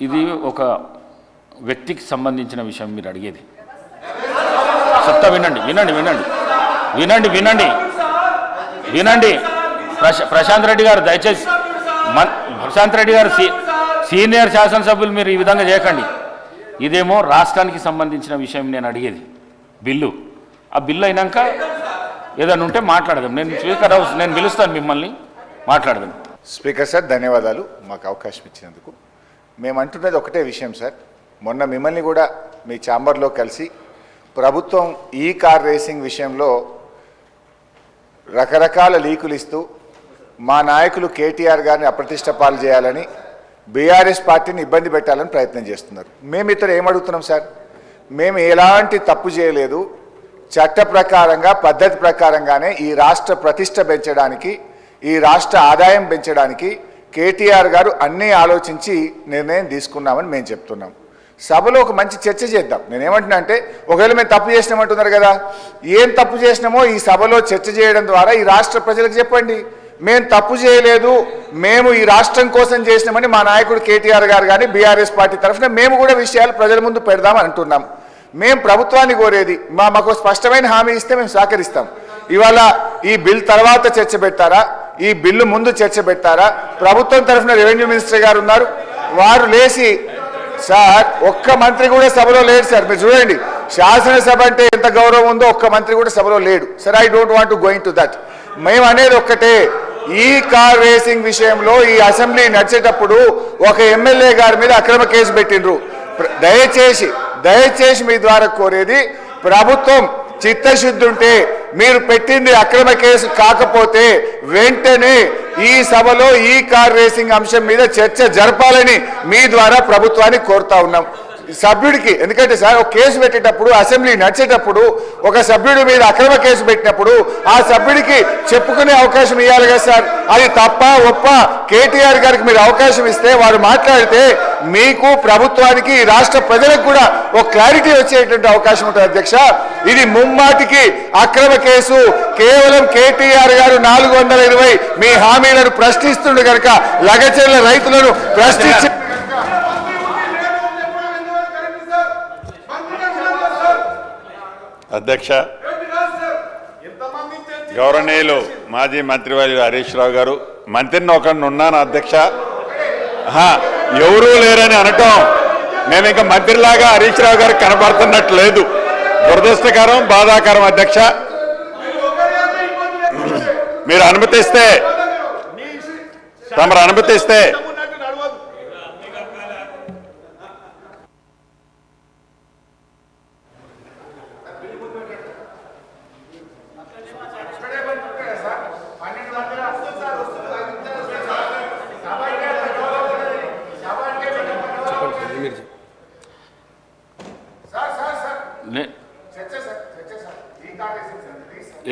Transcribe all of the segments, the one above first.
ఇది ఒక వ్యక్తికి సంబంధించిన విషయం మీరు అడిగేది. చెప్తా వినండి వినండి వినండి వినండి వినండి వినండి ప్రశాంత్ రెడ్డి గారు దయచేసి ప్రశాంత్ రెడ్డి గారు సీనియర్ శాసనసభ్యులు మీరు ఈ విధంగా చేయకండి. ఇదేమో రాష్ట్రానికి సంబంధించిన విషయం నేను అడిగేది బిల్లు. ఆ బిల్లు అయినాక ఏదైనా ఉంటే మాట్లాడదాం. నేను స్పీకర్ హౌస్ నేను పిలుస్తాను మిమ్మల్ని మాట్లాడదాం. స్పీకర్ సార్ ధన్యవాదాలు మాకు అవకాశం ఇచ్చినందుకు. మేము అంటున్నది ఒకటే విషయం సార్. మొన్న మిమ్మల్ని కూడా మీ ఛాంబర్లో కలిసి ప్రభుత్వం ఈ కార్ రేసింగ్ విషయంలో రకరకాల లీకులు ఇస్తూ మా నాయకులు కేటీఆర్ గారిని అప్రతిష్ట పాలు చేయాలని బీఆర్ఎస్ పార్టీని ఇబ్బంది పెట్టాలని ప్రయత్నం చేస్తున్నారు. మేము ఇతర ఏమడుగుతున్నాం సార్, మేము ఎలాంటి తప్పు చేయలేదు, చట్ట ప్రకారంగా పద్ధతి ప్రకారంగానే ఈ రాష్ట్ర ప్రతిష్ట పెంచడానికి ఈ రాష్ట్ర ఆదాయం పెంచడానికి కేటీఆర్ గారు అన్నీ ఆలోచించి నిర్ణయం తీసుకున్నామని మేము చెప్తున్నాం. సభలో ఒక మంచి చర్చ చేద్దాం. నేనేమంటున్నా అంటే ఒకవేళ మేము తప్పు చేసినామంటున్నారు కదా, ఏం తప్పు చేసినామో ఈ సభలో చర్చ చేయడం ద్వారా ఈ రాష్ట్ర ప్రజలకు చెప్పండి. మేము తప్పు చేయలేదు, మేము ఈ రాష్ట్రం కోసం చేసినామని మా నాయకుడు కేటీఆర్ గారు కానీ బీఆర్ఎస్ పార్టీ తరఫున మేము కూడా విషయాలు ప్రజల ముందు పెడదామని అంటున్నాం. మేము ప్రభుత్వాన్ని కోరేది మాకు స్పష్టమైన హామీ ఇస్తే మేము సహకరిస్తాం. ఇవాళ ఈ బిల్ తర్వాత చర్చ పెట్టారా, ఈ బిల్లు ముందు చర్చ పెట్టారా? ప్రభుత్వం తరఫున రెవెన్యూ మినిస్టర్ గారు ఉన్నారు, వారు లేచి సార్ ఒక్క మంత్రి కూడా సభలో లేడు సార్. మీరు చూడండి శాసనసభ అంటే ఎంత గౌరవం ఉందో ఒక్క మంత్రి కూడా సభలో లేడు sir. I don't want to going to that. మేము అనేది ఒక్కటే, ఈ కార్ రేసింగ్ విషయంలో ఈ అసెంబ్లీ నడిచేటప్పుడు ఒక ఎమ్మెల్యే గారి మీద అక్రమ కేసు పెట్టిండ్రు. దయచేసి మీ ద్వారా కోరేది, ప్రభుత్వం చిత్తశుద్ధి ఉంటే మీరు పెట్టింది అక్రమ కేసు కాకపోతే వెంటనే ఈ సభలో ఈ కార్ రేసింగ్ అంశం మీద చర్చ జరపాలని మీ ద్వారా ప్రభుత్వాన్ని కోరుతా ఉన్నాం. సభ్యుడికి ఎందుకంటే సార్ ఒక కేసు పెట్టేటప్పుడు అసెంబ్లీ నడిచేటప్పుడు ఒక సభ్యుడి మీద అక్రమ కేసు పెట్టినప్పుడు ఆ సభ్యుడికి చెప్పుకునే అవకాశం ఇవ్వాలి కదా సార్. అది తప్ప ఒప్ప కేటీఆర్ గారికి మీరు అవకాశం ఇస్తే వారు మాట్లాడితే మీకు ప్రభుత్వానికి రాష్ట్ర ప్రజలకు కూడా ఒక క్లారిటీ వచ్చేటువంటి అవకాశం ఉంటుంది అధ్యక్ష. ఇది ముమ్మాటికి అక్రమ కేసు. కేవలం కేటీఆర్ గారు 420 మీ హామీలను ప్రశ్నిస్తుండే కనుక లగచెర్ల రైతులను ప్రశ్నించి అధ్యక్ష గౌరవనీయులు మాజీ మంత్రివర్యులు హరీష్ రావు గారు, మంత్రిని ఒకరిని ఉన్నాను అధ్యక్ష, ఎవరూ లేరని అనటం నేను ఇంకా మంత్రిలాగా హరీష్ రావు గారు కనబడుతున్నట్టు లేదు. దురదృష్టకరం, బాధాకరం అధ్యక్ష. మీరు అనుమతిస్తే తమరు అనుమతిస్తే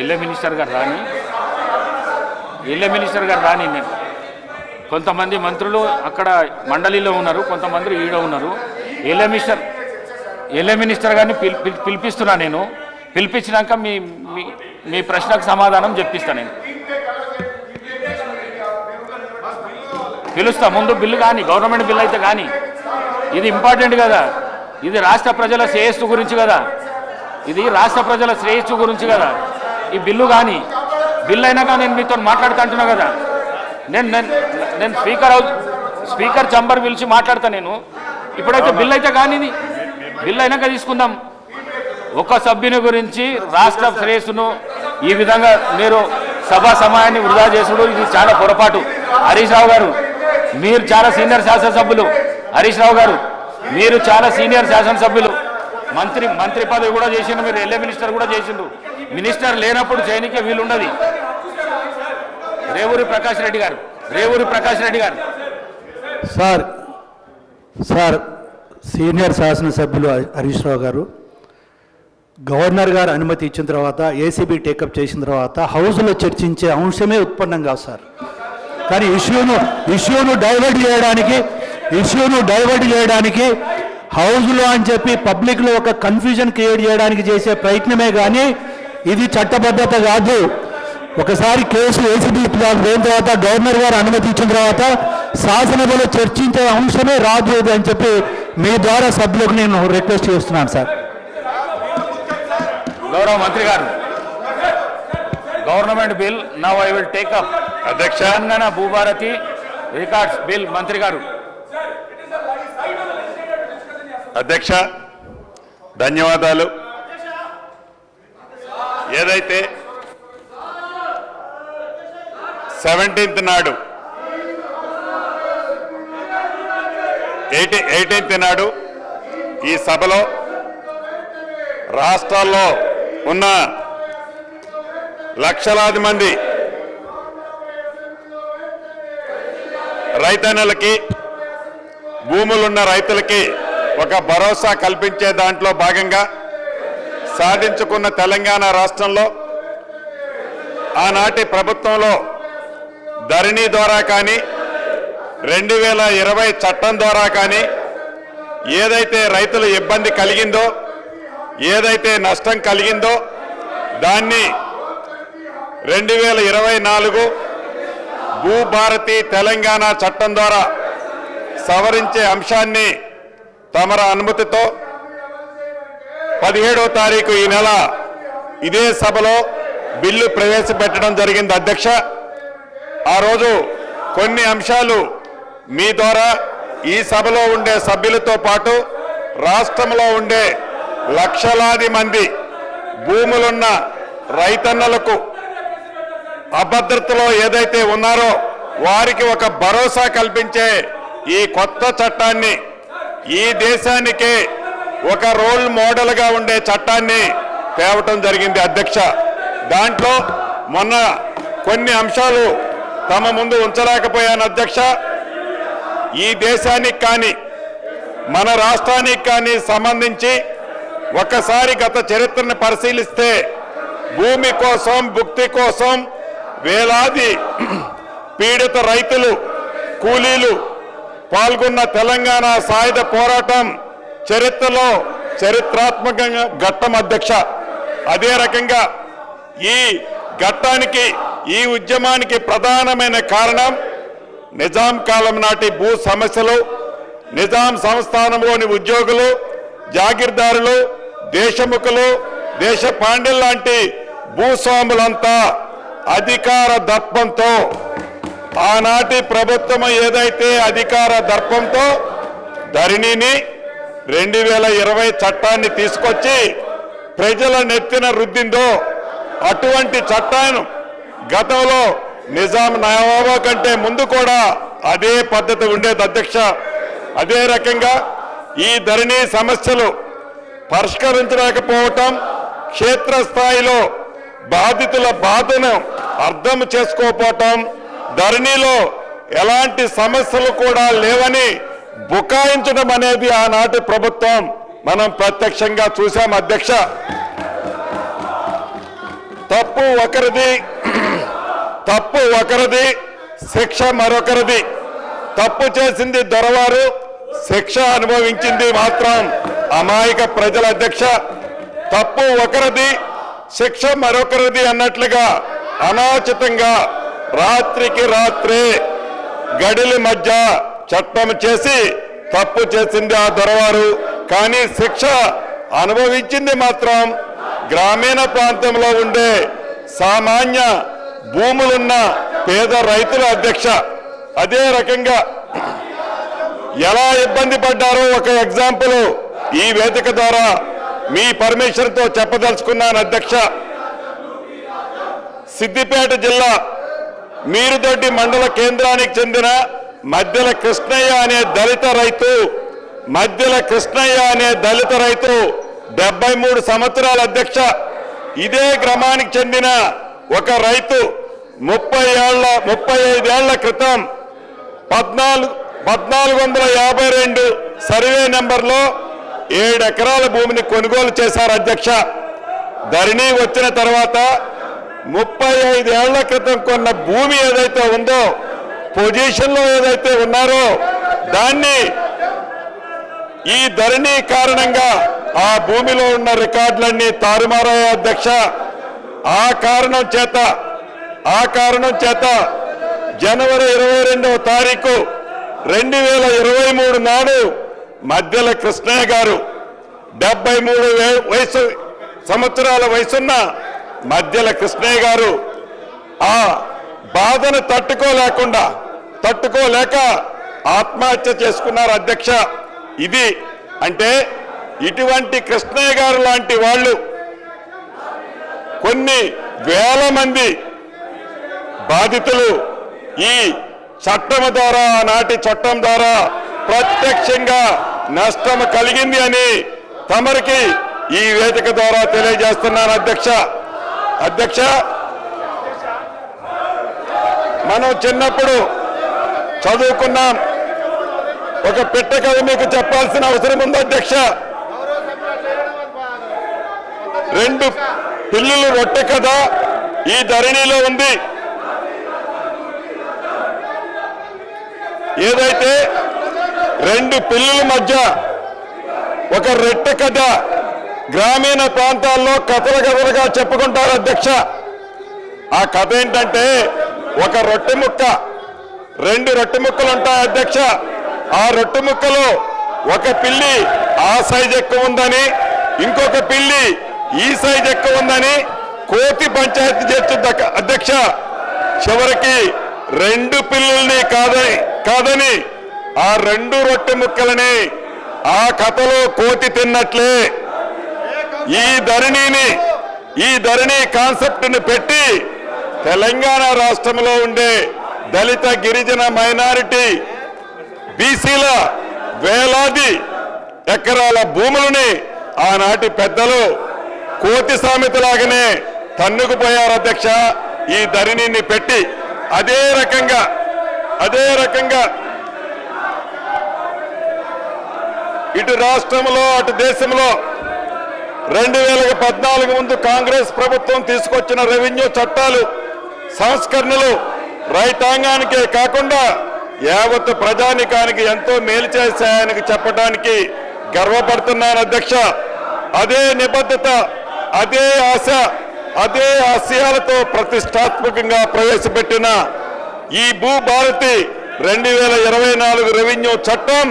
ఎల్ఏ మినిస్టర్ గారు రాని నేను కొంతమంది మంత్రులు అక్కడ మండలిలో ఉన్నారు, కొంతమంది ఈడ ఉన్నారు. ఎల్ఏ మినిస్టర్ గారిని పిలిపిస్తున్నా. నేను పిలిపించినాక మీ ప్రశ్నకు సమాధానం చెప్పిస్తాను. నేను పిలుస్తా. ముందు బిల్లు కానీ గవర్నమెంట్ బిల్లు అయితే కానీ, ఇది ఇంపార్టెంట్ కదా, ఇది రాష్ట్ర ప్రజల శ్రేయస్సు గురించి కదా, ఇది రాష్ట్ర ప్రజల శ్రేయస్సు గురించి కదా ఈ బిల్లు. కానీ బిల్లు అయినాక నేను మీతో మాట్లాడుతూ అంటున్నా కదా, నేను స్పీకర్ ఛాంబర్ పిలిచి మాట్లాడతా. నేను ఇప్పుడైతే బిల్లు అయితే కానీ బిల్లు అయినాక తీసుకుందాం. ఒక సభ్యుని గురించి రాష్ట్ర శ్రేయస్సును ఈ విధంగా మీరు సభా సమయాన్ని వృధా చేసుడు ఇది చాలా పొరపాటు. హరీష్ రావు గారు మీరు చాలా సీనియర్ శాసనసభ్యులు. హరీష్ రావు గారు మీరు చాలా సీనియర్ శాసనసభ్యులు. మంత్రి పదవి కూడా చేసిండు, మీరు ఎల్ఏ మినిస్టర్ కూడా చేసిండు. మినిస్టర్ లేనప్పుడు చేయనికే వీలుండదు. రేవూరి ప్రకాష్ రెడ్డి గారు సార్ సీనియర్ శాసనసభ్యులు హరీష్ రావు గారు, గవర్నర్ గారు అనుమతి ఇచ్చిన తర్వాత ఏసీబీ టేకప్ చేసిన తర్వాత హౌస్లో చర్చించే అంశమే ఉత్పన్నం కాదు సార్. కానీ ఇష్యూను డైవర్ట్ చేయడానికి హౌస్లో అని చెప్పి పబ్లిక్లో ఒక కన్ఫ్యూజన్ క్రియేట్ చేయడానికి చేసే ప్రయత్నమే కానీ ఇది చట్టబద్ధత కాదు. ఒకసారి కేసు ఏసీబీ పోయిన తర్వాత గవర్నర్ గారు అనుమతి ఇచ్చిన తర్వాత శాసనసభలో చర్చించే అంశమే రాజు ఇది అని చెప్పి మీ ద్వారా సభ్యులకు నేను రిక్వెస్ట్ చేస్తున్నాను సార్. గౌరవ మంత్రి గారు, government bill now I will take up. అధ్యక్ష, తెలంగాణ భూభారతి రికార్డ్స్ బిల్. మంత్రి గారు. అధ్యక్ష ధన్యవాదాలు. ఏదైతే 17th నాడు 18th నాడు ఈ సభలో రాష్ట్రాల్లో ఉన్న లక్షలాది మంది రైతన్నలకి, భూములున్న రైతులకి ఒక భరోసా కల్పించే దాంట్లో భాగంగా సాధించుకున్న తెలంగాణ రాష్ట్రంలో ఆనాటి ప్రభుత్వంలో ధరణి ద్వారా కానీ 2020 చట్టం ద్వారా కానీ ఏదైతే రైతుల ఇబ్బంది కలిగిందో, ఏదైతే నష్టం కలిగిందో దాన్ని 2024 భూభారతి తెలంగాణ చట్టం ద్వారా సవరించే అంశాన్ని తమర అనుమతితో 17వ తారీఖు ఈ నెల ఇదే సభలో బిల్లు ప్రవేశపెట్టడం జరిగింది. అధ్యక్ష, ఆ రోజు కొన్ని అంశాలు మీ ద్వారా ఈ సభలో ఉండే సభ్యులతో పాటు రాష్ట్రంలో ఉండే లక్షలాది మంది భూములున్న రైతన్నలకు అభద్రతలో ఏదైతే ఉన్నారో వారికి ఒక భరోసా కల్పించే ఈ కొత్త చట్టాన్ని, ఈ దేశానికే ఒక రోల్ మోడల్గా ఉండే చట్టాన్ని తేవటం జరిగింది. అధ్యక్ష, దాంట్లో మొన్న కొన్ని అంశాలు తమ ముందు ఉంచలేకపోయాను. అధ్యక్ష, ఈ దేశానికి కానీ మన రాష్ట్రానికి కానీ సంబంధించి ఒక్కసారి గత చరిత్రను పరిశీలిస్తే భూమి కోసం, భుక్తి కోసం వేలాది పీడిత రైతులు, కూలీలు పాల్గొన్న తెలంగాణ సాయుధ పోరాటం చరిత్రలో చరిత్రాత్మకంగా ఘట్టం. అధ్యక్ష, అదే రకంగా ఈ ఘట్టానికి, ఈ ఉద్యమానికి ప్రధానమైన కారణం నిజాం కాలం నాటి భూ సమస్యలు, నిజాం సంస్థానంలోని ఉద్యోగులు, జాగీర్దారులు, దేశముఖులు, దేశ పాండ్యులు లాంటి భూస్వాములంతా అధికార దర్పంతో, ఆనాటి ప్రభుత్వం ఏదైతే అధికార దర్పంతో ధరణిని 2020 చట్టాన్ని తీసుకొచ్చి ప్రజల నెత్తిన రుద్దిందో, అటువంటి చట్టాన్ని గతంలో నిజాం నవాబు కంటే ముందు కూడా అదే పద్ధతి ఉండేది. అధ్యక్ష, అదే రకంగా ఈ ధరణి సమస్యలు పరిష్కరించలేకపోవటం, క్షేత్రస్థాయిలో బాధితుల బాధను అర్థం చేసుకోకపోవటం, ధరణిలో ఎలాంటి సమస్యలు కూడా లేవని బుకాయించడం అనేది ఆనాటి ప్రభుత్వం మనం ప్రత్యక్షంగా చూసాం. అధ్యక్ష, తప్పు ఒకరిది, శిక్ష మరొకరిది. తప్పు చేసింది దొరవారు, శిక్ష అనుభవించింది మాత్రం అమాయక ప్రజల. అధ్యక్ష, తప్పు ఒకరిది, శిక్ష మరొకరిది అన్నట్లుగా అనాచితంగా రాత్రికి రాత్రే గడిల మధ్య చట్టం చేసి తప్పు చేసింది ఆ దొరవారు, కానీ శిక్ష అనుభవించింది మాత్రం గ్రామీణ ప్రాంతంలో ఉండే సామాన్య భూములున్న పేద రైతుల. అధ్యక్ష, అదే రకంగా ఎలా ఇబ్బంది పడ్డారో ఒక ఎగ్జాంపుల్ ఈ వేదిక ద్వారా మీ పర్మిషన్తో చెప్పదలుచుకున్నాను. అధ్యక్ష, సిద్దిపేట జిల్లా మీరుదొడ్డి మండల కేంద్రానికి చెందిన మధ్యల కృష్ణయ్య అనే దళిత రైతు 73 సంవత్సరాల. అధ్యక్ష, ఇదే గ్రామానికి చెందిన ఒక రైతు 35 ఏళ్ల క్రితం 1452 సర్వే నెంబర్లో 7 ఎకరాల భూమిని కొనుగోలు చేశారు. అధ్యక్ష, ధరణి వచ్చిన తర్వాత 35 ఏళ్ల క్రితం కొన్న భూమి ఏదైతే ఉందో, పొజిషన్లో ఏదైతే ఉన్నారో దాన్ని ఈ ధరణి కారణంగా ఆ భూమిలో ఉన్న రికార్డులన్నీ తారుమారయ్యాయి. అధ్యక్ష, ఆ కారణం చేత జనవరి 22వ తారీఖు 2023 నాడు మధ్యల కృష్ణయ్య గారు 73 సంవత్సరాల వయసున్న మధ్యల కృష్ణయ్య గారు ఆ బాధను తట్టుకోలేక ఆత్మహత్య చేసుకున్నారు అధ్యక్ష. ఇది అంటే ఇటువంటి కృష్ణయ్య గారు లాంటి వాళ్ళు కొన్ని వేల మంది బాధితులు ఈ చట్టం ద్వారా, నాటి చట్టం ద్వారా ప్రత్యక్షంగా నష్టం కలిగింది అని తమరికి ఈ వేదిక ద్వారా తెలియజేస్తున్నాను అధ్యక్ష. మనం చిన్నప్పుడు చదువుకున్నాం. ఒక పిట్ట కథ మీకు చెప్పాల్సిన అవసరం ఉంది అధ్యక్ష. 2 పిల్లులు రొట్టె కథ ఈ ధరణిలో ఉంది. ఏదైతే 2 పిల్లుల మధ్య ఒక రొట్టె కథ గ్రామీణ ప్రాంతాల్లో కథలుగా చెప్పుకుంటారు అధ్యక్ష. ఆ కథ ఏంటంటే, ఒక రొట్టె ముక్క, 2 రొట్టె ముక్కలు ఉంటాయి అధ్యక్ష. ఆ రొట్టె ముక్కలో ఒక పిల్లి ఆ సైజ్ ఎక్కువ ఉందని, ఇంకొక పిల్లి ఈ సైజ్ ఎక్కువ ఉందని కోతి పంచాయతీ చేస్తుంది అధ్యక్ష. చివరికి 2 పిల్లుల్ని కాదని ఆ 2 రొట్టె ముక్కలని ఆ కథలో కోతి తిన్నట్లే ఈ ధరణి కాన్సెప్ట్ ని పెట్టి తెలంగాణ రాష్ట్రంలో ఉండే దళిత, గిరిజన, మైనారిటీ, బీసీల వేలాది ఎకరాల భూములని ఆనాటి పెద్దలు కోతి సామెతలాగానే తన్నుకుపోయారు అధ్యక్ష. ఈ ధరణిని పెట్టి అదే రకంగా ఇటు రాష్ట్రంలో అటు దేశంలో 2014 ముందు కాంగ్రెస్ ప్రభుత్వం తీసుకొచ్చిన రెవెన్యూ చట్టాలు, సంస్కరణలు రైతాంగానికే కాకుండా యావత్ ప్రజానికానికి ఎంతో మేలు చేశాయని చెప్పడానికి గర్వపడుతున్నాను అధ్యక్ష. అదే నిబద్ధత, అదే ఆశ, అదే ఆశయాలతో ప్రతిష్టాత్మకంగా ప్రవేశపెట్టిన ఈ భూభారతి 2024 రెవెన్యూ చట్టం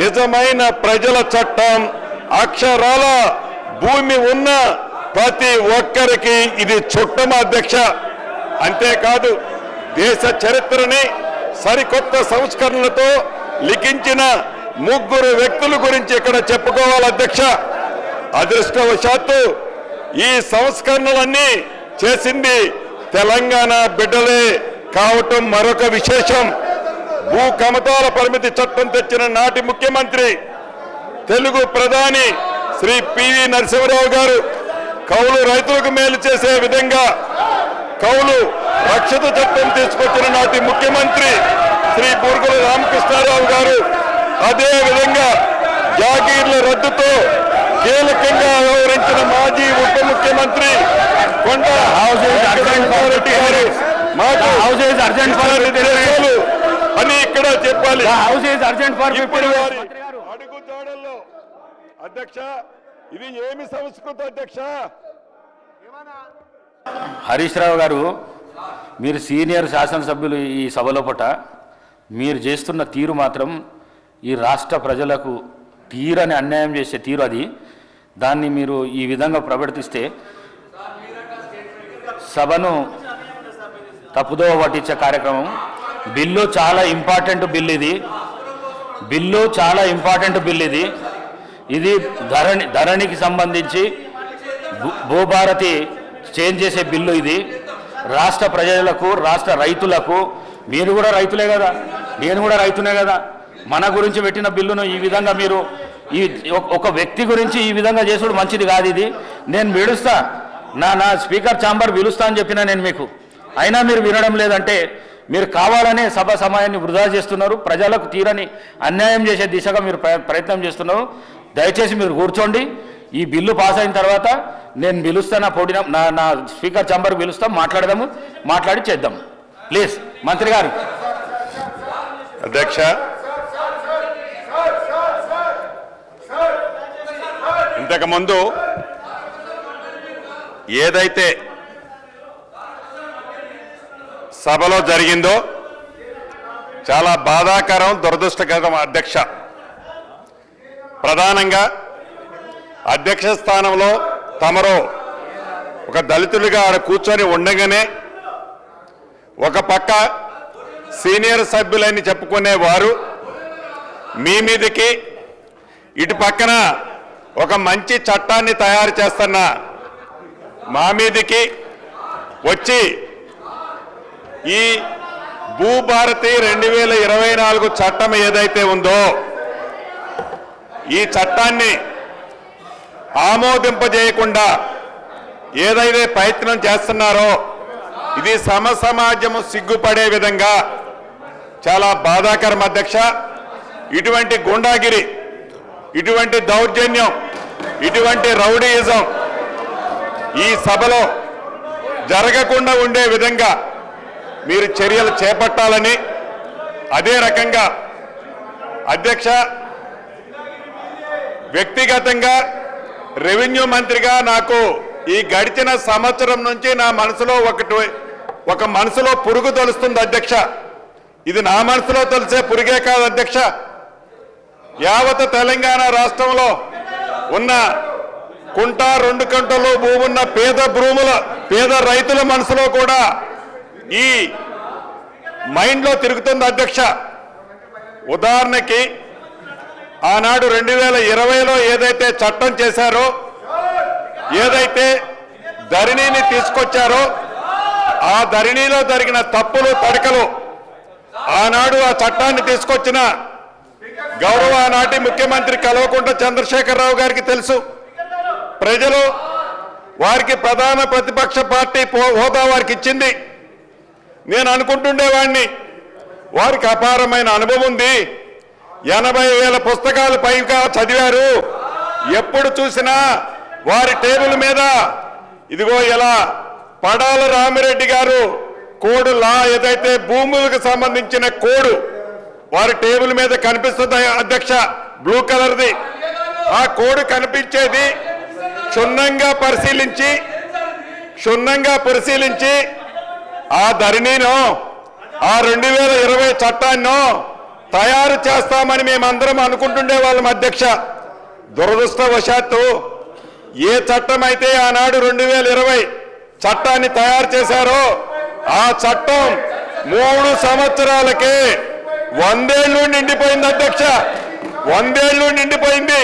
నిజమైన ప్రజల చట్టం. అక్షరాల భూమి ఉన్న ప్రతి ఒక్కరికి ఇది చుట్టం అధ్యక్ష. అంతేకాదు, దేశ చరిత్రని సరికొత్త సంస్కరణలతో లిఖించిన 3 వ్యక్తుల గురించి ఇక్కడ చెప్పుకోవాలి అధ్యక్ష. అదృష్టవశాత్తు ఈ సంస్కరణలన్నీ చేసింది తెలంగాణ బిడ్డలే కావటం మరొక విశేషం. భూ కమతాల పరిమితి చట్టం తెచ్చిన నాటి ముఖ్యమంత్రి, తెలుగు ప్రధాని శ్రీ పివి నరసింహరావు గారు కౌలు రైతులకు మేలు చేసే విధంగా కౌలు రక్షిత చట్టం తీసుకొచ్చిన నాటి ముఖ్యమంత్రి శ్రీ బూర్గుల రామకృష్ణారావు గారు, అదే విధంగా జాగీర్ల రద్దుతో కీలకంగా వ్యవహరించిన మాజీ ఉప ముఖ్యమంత్రి కొండ రెడ్డి గారు అని ఇక్కడ చెప్పాలి. అడుగుజాడల్లో అధ్యక్ష, ఇది ఏమి సంస్కృత అధ్యక్ష? హరీష్ రావు గారు, మీరు సీనియర్ శాసనసభ్యులు ఈ సభలో పట మీరు చేస్తున్న తీరు మాత్రం ఈ రాష్ట్ర ప్రజలకు తీరని అన్యాయం చేసే తీరు అది. దాన్ని మీరు ఈ విధంగా ప్రవర్తిస్తే సభను తప్పుదోవ పట్టించే కార్యక్రమం. బిల్లు చాలా ఇంపార్టెంట్ బిల్ ఇది. ఇది ధరణికి సంబంధించి భూభారతి చేంజ్ చేసే బిల్లు ఇది. రాష్ట్ర ప్రజలకు, రాష్ట్ర రైతులకు, మీరు కూడా రైతులే కదా, నేను కూడా రైతునే కదా, మన గురించి పెట్టిన బిల్లును ఈ విధంగా మీరు ఒక వ్యక్తి గురించి ఈ విధంగా చేసుడు మంచిది కాదు. ఇది నేను పిలుస్తా, నా స్పీకర్ ఛాంబర్ పిలుస్తా అని చెప్పినా నేను మీకు, అయినా మీరు వినడం లేదంటే మీరు కావాలనే సభ సమయాన్ని వృధా చేస్తున్నారు. ప్రజలకు తీరని అన్యాయం చేసే దిశగా మీరు ప్రయత్నం చేస్తున్నారు. దయచేసి మీరు కూర్చోండి. ఈ బిల్లు పాస్ అయిన తర్వాత నేను పిలుస్తా, నా స్పీకర్ ఛాంబర్ పిలుస్తాం, మాట్లాడి చేద్దాం. ప్లీజ్ మంత్రి గారు. అధ్యక్ష, ఇంతకుముందు ఏదైతే సభలో జరిగిందో చాలా బాధాకరం, దురదృష్టకరం అధ్యక్ష. ప్రధానంగా అధ్యక్ష స్థానంలో తమరు ఒక దళితులుగా ఆడ కూర్చొని ఉండగానే ఒక పక్క సీనియర్ సభ్యులని చెప్పుకునే వారు మీ మీదకి ఇటు పక్కన ఒక మంచి చట్టాన్ని తయారు చేస్తున్న మా మీదకి వచ్చి ఈ భూభారతి 2024 చట్టం ఏదైతే ఉందో ఈ చట్టాన్ని ఆమోదింపజేయకుండా ఏదైతే ప్రయత్నం చేస్తున్నారో ఇది సమాజము సిగ్గుపడే విధంగా చాలా బాధాకరం అధ్యక్ష. ఇటువంటి గుండాగిరి, ఇటువంటి దౌర్జన్యం, ఇటువంటి రౌడీయిజం ఈ సభలో జరగకుండా ఉండే విధంగా మీరు చర్యలు చేపట్టాలని, అదే రకంగా అధ్యక్ష వ్యక్తిగతంగా రెవెన్యూ మంత్రిగా నాకు ఈ గడిచిన సంవత్సరం నుంచి నా మనసులో ఒక మనసులో పురుగు తొలుస్తుంది అధ్యక్ష. ఇది నా మనసులో తెలిసే పురుగే కాదు అధ్యక్ష, యావత్ తెలంగాణ రాష్ట్రంలో ఉన్న కుంట 2 కుంటలు భూమున్న పేద రైతుల మనసులో కూడా ఈ మైండ్లో తిరుగుతుంది అధ్యక్ష. ఉదాహరణకి ఆనాడు 2020లో ఏదైతే చట్టం చేశారో, ఏదైతే ధరణిని తీసుకొచ్చారో ఆ ధరణిలో జరిగిన తప్పులు తడకలు ఆనాడు ఆ చట్టాన్ని తీసుకొచ్చిన గౌరవ నాటి ముఖ్యమంత్రి కల్వకుంట్ల చంద్రశేఖరరావు గారికి తెలుసు. ప్రజలు వారికి ప్రధాన ప్రతిపక్ష పార్టీ హోదా వారికి ఇచ్చింది. నేను అనుకుంటుండేవాడిని వారికి అపారమైన అనుభవం ఉంది, 80,000 పుస్తకాలు పైగా చదివారు, ఎప్పుడు చూసినా వారి టేబుల్ మీద ఇదిగో ఇలా పడాల రామిరెడ్డి గారు కోడ్ లా ఏదైతే భూములకు సంబంధించిన కోడ్ వారి టేబుల్ మీద కనిపిస్తుంది అధ్యక్ష, బ్లూ కలర్ది. ఆ కోడ్ కనిపించేది క్షుణ్ణంగా పరిశీలించి ఆ ధరణిను ఆ 2020 చట్టాన్ని తయారు చేస్తామని మేమందరం అనుకుంటుండే వాళ్ళం అధ్యక్ష. దురదృష్టవశాత్తు ఏ చట్టం అయితే ఆనాడు 2020 చట్టాన్ని తయారు చేశారో ఆ చట్టం 3 సంవత్సరాలకే 100 ఏళ్ళు నిండిపోయింది అధ్యక్ష, 100 ఏళ్ళు నిండిపోయింది.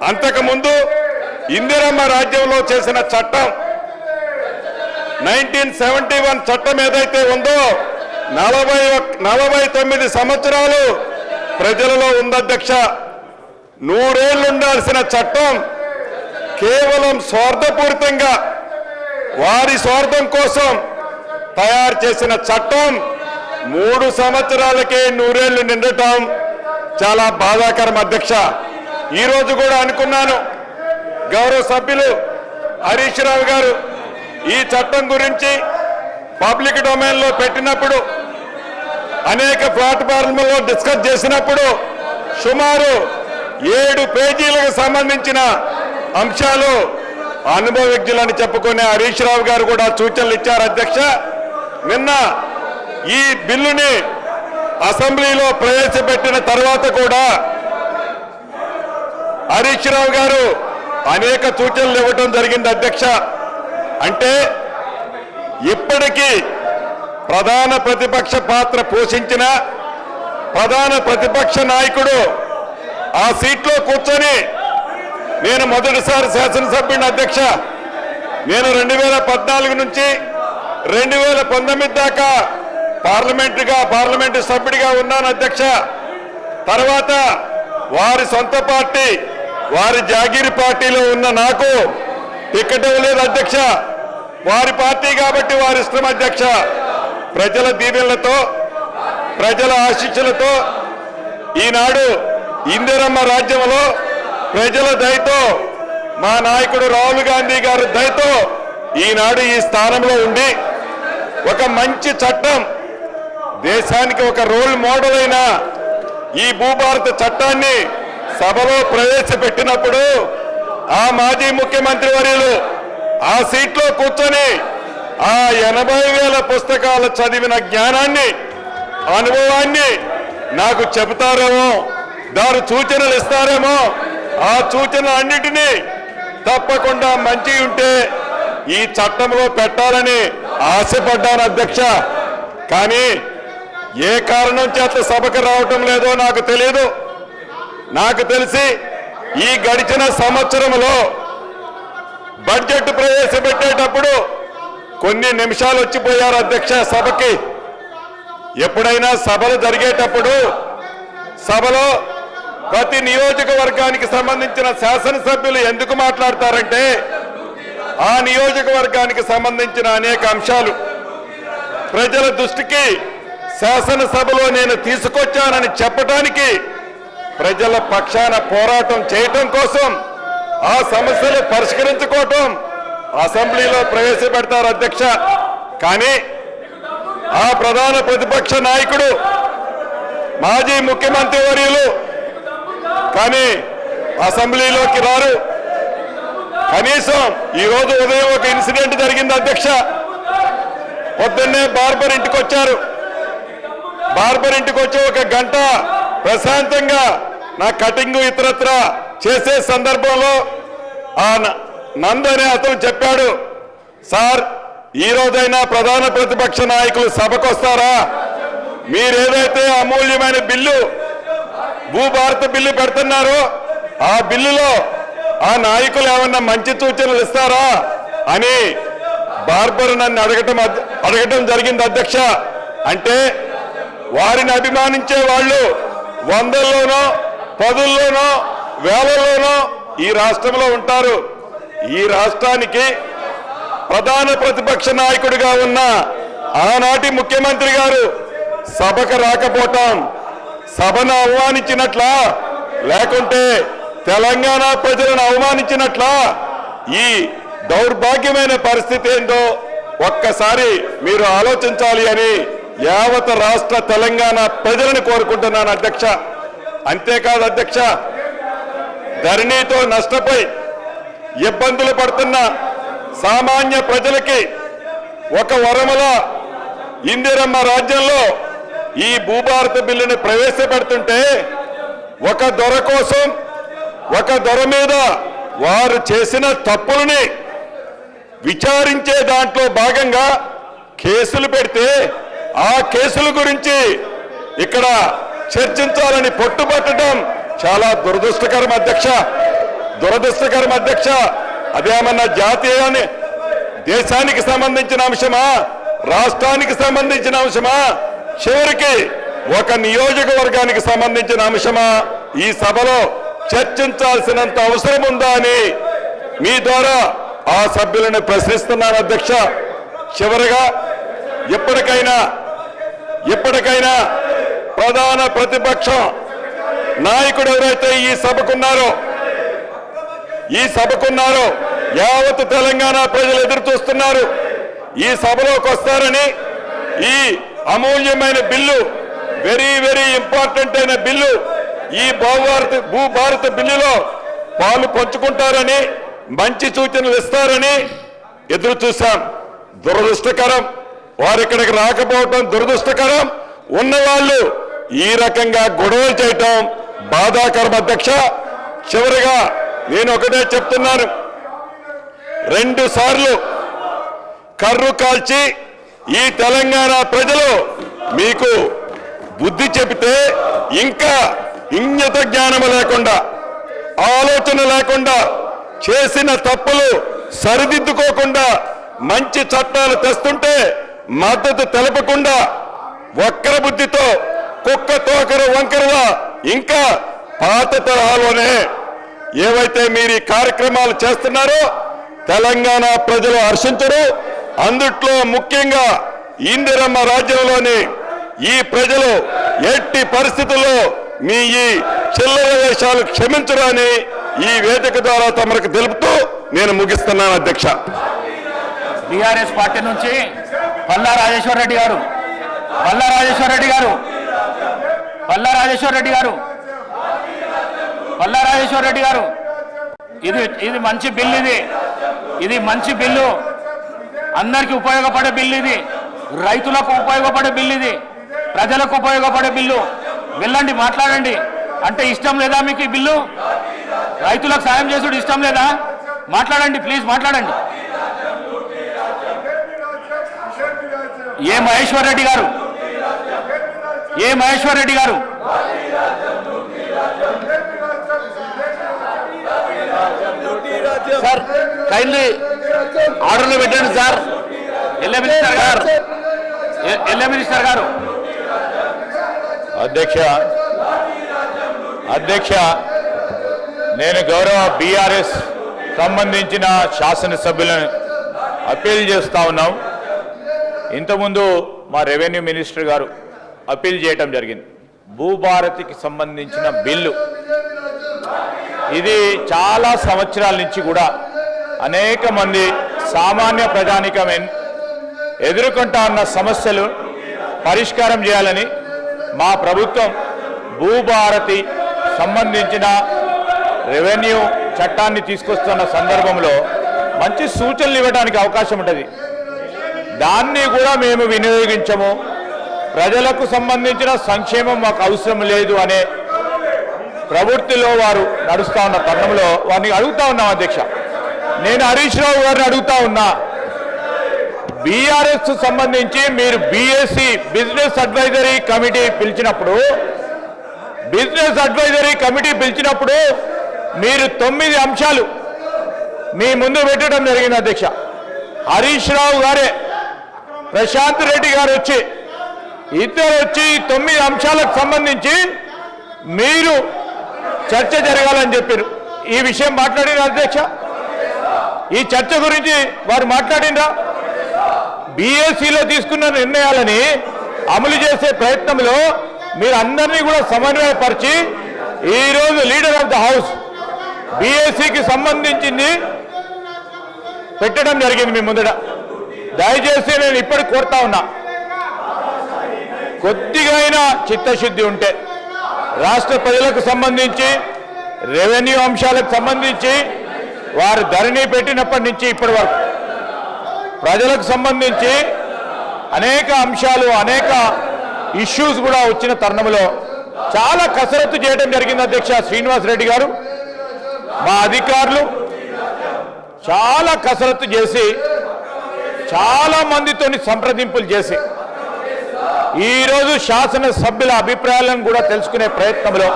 అంతకుముందు ఇందిరమ్మ రాజ్యంలో చేసిన చట్టం 1971 చట్టం ఏదైతే ఉందో 49 సంవత్సరాలు ప్రజలలో ఉందధ్యక్ష. 100 ఏళ్ళు ఉండాల్సిన చట్టం కేవలం స్వార్థపూరితంగా వారి స్వార్థం కోసం తయారు చేసిన చట్టం 3 సంవత్సరాలకే 100 ఏళ్ళు నిండటం చాలా బాధాకరం అధ్యక్ష. ఈరోజు కూడా అనుకున్నాను, గౌరవ సభ్యులు హరీష్ రావు గారు ఈ చట్టం గురించి పబ్లిక్ డొమైన్లో పెట్టినప్పుడు, అనేక ప్లాట్ఫామ్లలో డిస్కస్ చేసినప్పుడు సుమారు 7 పేజీలకు సంబంధించిన అంశాలు అనుభవజ్ఞులని చెప్పుకునే హరీష్ రావు గారు కూడా సూచనలు ఇచ్చారు అధ్యక్ష. నిన్న ఈ బిల్లుని అసెంబ్లీలో ప్రవేశపెట్టిన తర్వాత కూడా హరీష్ రావు గారు అనేక సూచనలు ఇవ్వడం జరిగింది అధ్యక్ష. అంటే ఇప్పటికీ ప్రధాన ప్రతిపక్ష పాత్ర పోషించిన ప్రధాన ప్రతిపక్ష నాయకుడు ఆ సీట్లో కూర్చొని, నేను మొదటిసారి శాసనసభ్యుని అధ్యక్ష, నేను 2014 నుంచి 2019 దాకా పార్లమెంటు సభ్యుడిగా ఉన్నాను అధ్యక్ష. తర్వాత వారి సొంత పార్టీ, వారి జాగీరి పార్టీలో ఉన్న నాకు టికెట్ ఇవ్వలేదు అధ్యక్ష. వారి పార్టీ కాబట్టి వారి ఇష్టం అధ్యక్ష. ప్రజల దీవెనలతో, ప్రజల ఆశీస్సులతో ఈనాడు ఇందిరమ్మ రాజ్యంలో ప్రజల దయతో, మా నాయకుడు రాహుల్ గాంధీ గారి దయతో ఈనాడు ఈ స్థానంలో ఉండి ఒక మంచి చట్టం, దేశానికి ఒక రోల్ మోడల్ అయిన ఈ భూభారత చట్టాన్ని సభలో ప్రవేశపెట్టినప్పుడు ఆ మాజీ ముఖ్యమంత్రి వర్యులు ఆ సీట్లో కూర్చొని ఆ 80,000 పుస్తకాలు చదివిన జ్ఞానాన్ని, అనుభవాన్ని నాకు చెబుతారేమో, దాని సూచనలు ఇస్తారేమో. ఆ సూచనలు అన్నిటినీ తప్పకుండా మంచి ఉంటే ఈ చట్టంలో పెట్టాలని ఆశపడ్డాను అధ్యక్ష. కానీ ఏ కారణం చేత సభకు రావటం లేదో నాకు తెలియదు. నాకు తెలిసి ఈ గడిచిన సంవత్సరంలో బడ్జెట్ ప్రవేశపెట్టేటప్పుడు కొన్ని నిమిషాలు వచ్చిపోయారు అధ్యక్ష సభకి. ఎప్పుడైనా సభలు జరిగేటప్పుడు సభలో ప్రతి నియోజకవర్గానికి సంబంధించిన శాసనసభ్యులు ఎందుకు మాట్లాడతారంటే ఆ నియోజకవర్గానికి సంబంధించిన అనేక అంశాలు ప్రజల దృష్టికి శాసనసభలో నేను తీసుకొచ్చానని చెప్పడానికి, ప్రజల పక్షాన పోరాటం చేయటం కోసం, ఆ సమస్యలు పరిష్కరించుకోవటం అసెంబ్లీలో ప్రవేశపెడతారు అధ్యక్ష. కానీ ఆ ప్రధాన ప్రతిపక్ష నాయకుడు మాజీ ముఖ్యమంత్రి వర్యులు కానీ అసెంబ్లీలోకి రారు. కనీసం ఈరోజు ఉదయం ఒక ఇన్సిడెంట్ జరిగింది అధ్యక్ష. పొద్దున్నే బార్బర్ ఇంటికి వచ్చారు. బార్బర్ ఇంటికి వచ్చి ఒక గంట ప్రశాంతంగా నా కటింగ్ ఇతరత్ర చేసే సందర్భంలో ఆ నంద్ అనే అతను చెప్పాడు, సార్ ఈ రోజైనా ప్రధాన ప్రతిపక్ష నాయకులు సభకు వస్తారా? మీరేదైతే అమూల్యమైన బిల్లు భూభారత బిల్లు పెడుతున్నారో ఆ బిల్లులో ఆ నాయకులు ఏమన్నా మంచి సూచనలు ఇస్తారా అని బార్బర్ నన్ను అడగటం జరిగింది అధ్యక్ష. అంటే వారిని అభిమానించే వాళ్ళు వందల్లోనో, పదుల్లోనో, వేలల్లోనో ఈ రాష్ట్రంలో ఉంటారు. ఈ రాష్ట్రానికి ప్రధాన ప్రతిపక్ష నాయకుడిగా ఉన్న ఆనాటి ముఖ్యమంత్రి గారు సభకు రాకపోవటం సభను అవమానించినట్లా, లేకుంటే తెలంగాణ ప్రజలను అవమానించినట్లా? ఈ దౌర్భాగ్యమైన పరిస్థితి ఏందో ఒక్కసారి మీరు ఆలోచించాలి అని యావత్ రాష్ట్ర తెలంగాణ ప్రజలను కోరుకుంటున్నాను అధ్యక్ష. అంతేకాదు అధ్యక్ష, ధరణితో నష్టపోయి ఇబ్బందులు పడుతున్న సామాన్య ప్రజలకి ఒక వరముల ఇందిరమ్మ రాజ్యంలో ఈ భూభారత బిల్లుని ప్రవేశపెడుతుంటే ఒక దొర కోసం, ఒక దొర మీద వారు చేసిన తప్పులని విచారించే దాంట్లో భాగంగా కేసులు పెడితే ఆ కేసుల గురించి ఇక్కడ చర్చించాలని పట్టుబట్టడం చాలా దురదృష్టకరం అధ్యక్ష. దురదృష్టకరం అధ్యక్ష. అదేమన్నా జాతీయాన్ని దేశానికి సంబంధించిన అంశమా, రాష్ట్రానికి సంబంధించిన అంశమా, చివరికి ఒక నియోజకవర్గానికి సంబంధించిన అంశమా ఈ సభలో చర్చించాల్సినంత అవసరం ఉందా అని మీ ద్వారా ఆ సభ్యులను ప్రశ్నిస్తున్నాను అధ్యక్ష. చివరిగా ఇప్పటికైనా ప్రధాన ప్రతిపక్షం నాయకుడు ఎవరైతే ఈ సభకున్నారో యావత్ తెలంగాణ ప్రజలు ఎదురు చూస్తున్నారు. ఈ సభలోకి వస్తారని, ఈ అమూల్యమైన బిల్లు, వెరీ వెరీ ఇంపార్టెంట్ అయిన బిల్లు, ఈ భూభారత బిల్లులో పాలు పంచుకుంటారని, మంచి సూచనలు ఇస్తారని ఎదురు చూశాం. దురదృష్టకరం, వారు ఇక్కడికి రాకపోవటం దురదృష్టకరం. ఉన్నవాళ్ళు ఈ రకంగా గొడవలు చేయటం బాధాకరం అధ్యక్ష. చివరిగా నేను ఒకటే చెప్తున్నాను, 2 సార్లు కర్రు కాల్చి ఈ తెలంగాణ ప్రజలు మీకు బుద్ధి చెబితే ఇంకా ఇంగిత జ్ఞానము లేకుండా, ఆలోచన లేకుండా, చేసిన తప్పులు సరిదిద్దుకోకుండా మంచి చట్టాలు తెస్తుంటే మద్దతు తెలపకుండా వక్ర బుద్ధితో కుక్క తోకరు వంకరగా ఇంకా పాత తరహాలోనే ఏవైతే మీరు ఈ కార్యక్రమాలు చేస్తున్నారో తెలంగాణ ప్రజలు హర్షించరు. అందుట్లో ముఖ్యంగా ఇందిరమ్మ రాజ్యంలోని ఈ ప్రజలు ఎట్టి పరిస్థితుల్లో మీ ఈ చిల్లర వేషాలు క్షమించరు అని ఈ వేదిక ద్వారా తమకు తెలుపుతూ నేను ముగిస్తున్నాను అధ్యక్ష. బీఆర్ఎస్ పార్టీ నుంచి పల్లా రాజేశ్వర్ రెడ్డి గారు ఇది మంచి బిల్లు, ఇది మంచి బిల్లు. అందరికీ ఉపయోగపడే బిల్లు ఇది, రైతులకు ఉపయోగపడే బిల్లు ఇది, ప్రజలకు ఉపయోగపడే బిల్లు. వెళ్ళండి మాట్లాడండి. అంటే ఇష్టం లేదా మీకు ఈ బిల్లు? రైతులకు సాయం చేసుడు ఇష్టం లేదా? మాట్లాడండి ప్లీజ్, మాట్లాడండి. ఏ మహేశ్వర్ రెడ్డి గారు, ఏ మహేశ్వర్ రెడ్డి గారు, సార్ కైండ్లీ ఆర్డర్లో పెట్టండి సార్. ఎల్ఏ మినిస్టర్ గారు, ఎల్ఏ మినిస్టర్ గారు. అధ్యక్ష, నేను గౌరవ బీఆర్ఎస్ సంబంధించిన శాసనసభ్యులను అప్పీల్ చేస్తా ఉన్నాం. ఇంతకుముందు మా రెవెన్యూ మినిస్టర్ గారు అప్పీల్ చేయటం జరిగింది. భూభారతికి సంబంధించిన బిల్లు ఇది చాలా సంవత్సరాల నుంచి కూడా అనేక మంది సామాన్య ప్రజానికం ఎదుర్కొంటా ఉన్న సమస్యలు పరిష్కారం చేయాలని మా ప్రభుత్వం భూభారతి సంబంధించిన రెవెన్యూ చట్టాన్ని తీసుకొస్తున్న సందర్భంలో మంచి సూచనలు ఇవ్వడానికి అవకాశం ఉంటుంది. దాన్ని కూడా మేము వినియోగించము, ప్రజలకు సంబంధించిన సంక్షేమం మాకు అవసరం లేదు అనే ప్రవృత్తిలో వారు నడుస్తూ ఉన్న తరుణంలో వారిని అడుగుతా ఉన్నాం. అధ్యక్ష, నేను హరీష్ రావు గారిని అడుగుతా ఉన్నా, బీఆర్ఎస్ సంబంధించి మీరు బీఎస్సీ బిజినెస్ అడ్వైజరీ కమిటీ పిలిచినప్పుడు మీరు 9 అంశాలు మీ ముందు పెట్టడం జరిగింది. అధ్యక్ష, హరీష్ రావు గారే ప్రశాంత్ రెడ్డి గారు ఇద్దరు వచ్చి 9 అంశాలకు సంబంధించి మీరు చర్చ జరగాలని చెప్పారు. ఈ విషయం మాట్లాడిన అధ్యక్ష, ఈ చర్చ గురించి వారు మాట్లాడినరా? బీఎస్సీలో తీసుకున్న నిర్ణయాలని అమలు చేసే ప్రయత్నంలో మీరు అందరినీ కూడా సమన్వయపరిచి ఈరోజు లీడర్ ఆఫ్ ద హౌస్ బీఎస్సీకి సంబంధించింది పెట్టడం జరిగింది మీ ముందట. దయచేసి నేను ఇప్పటికి కోరుతా ఉన్నా, కొద్దిగా అయినా చిత్తశుద్ధి ఉంటే రాష్ట్ర ప్రజలకు సంబంధించి రెవెన్యూ అంశాలకు సంబంధించి వారు ధరణి పెట్టినప్పటి నుంచి ఇప్పటి వరకు ప్రజలకు సంబంధించి అనేక అంశాలు, అనేక ఇష్యూస్ కూడా వచ్చిన తరుణంలో చాలా కసరత్తు చేయడం జరిగింది. అధ్యక్ష, శ్రీనివాస్ రెడ్డి గారు, మా అధికారులు చాలా కసరత్తు చేసి చాలా మందితోని సంప్రదింపులు చేసి ఈరోజు శాసనసభ్యుల అభిప్రాయాలను కూడా తెలుసుకునే ప్రయత్నంలో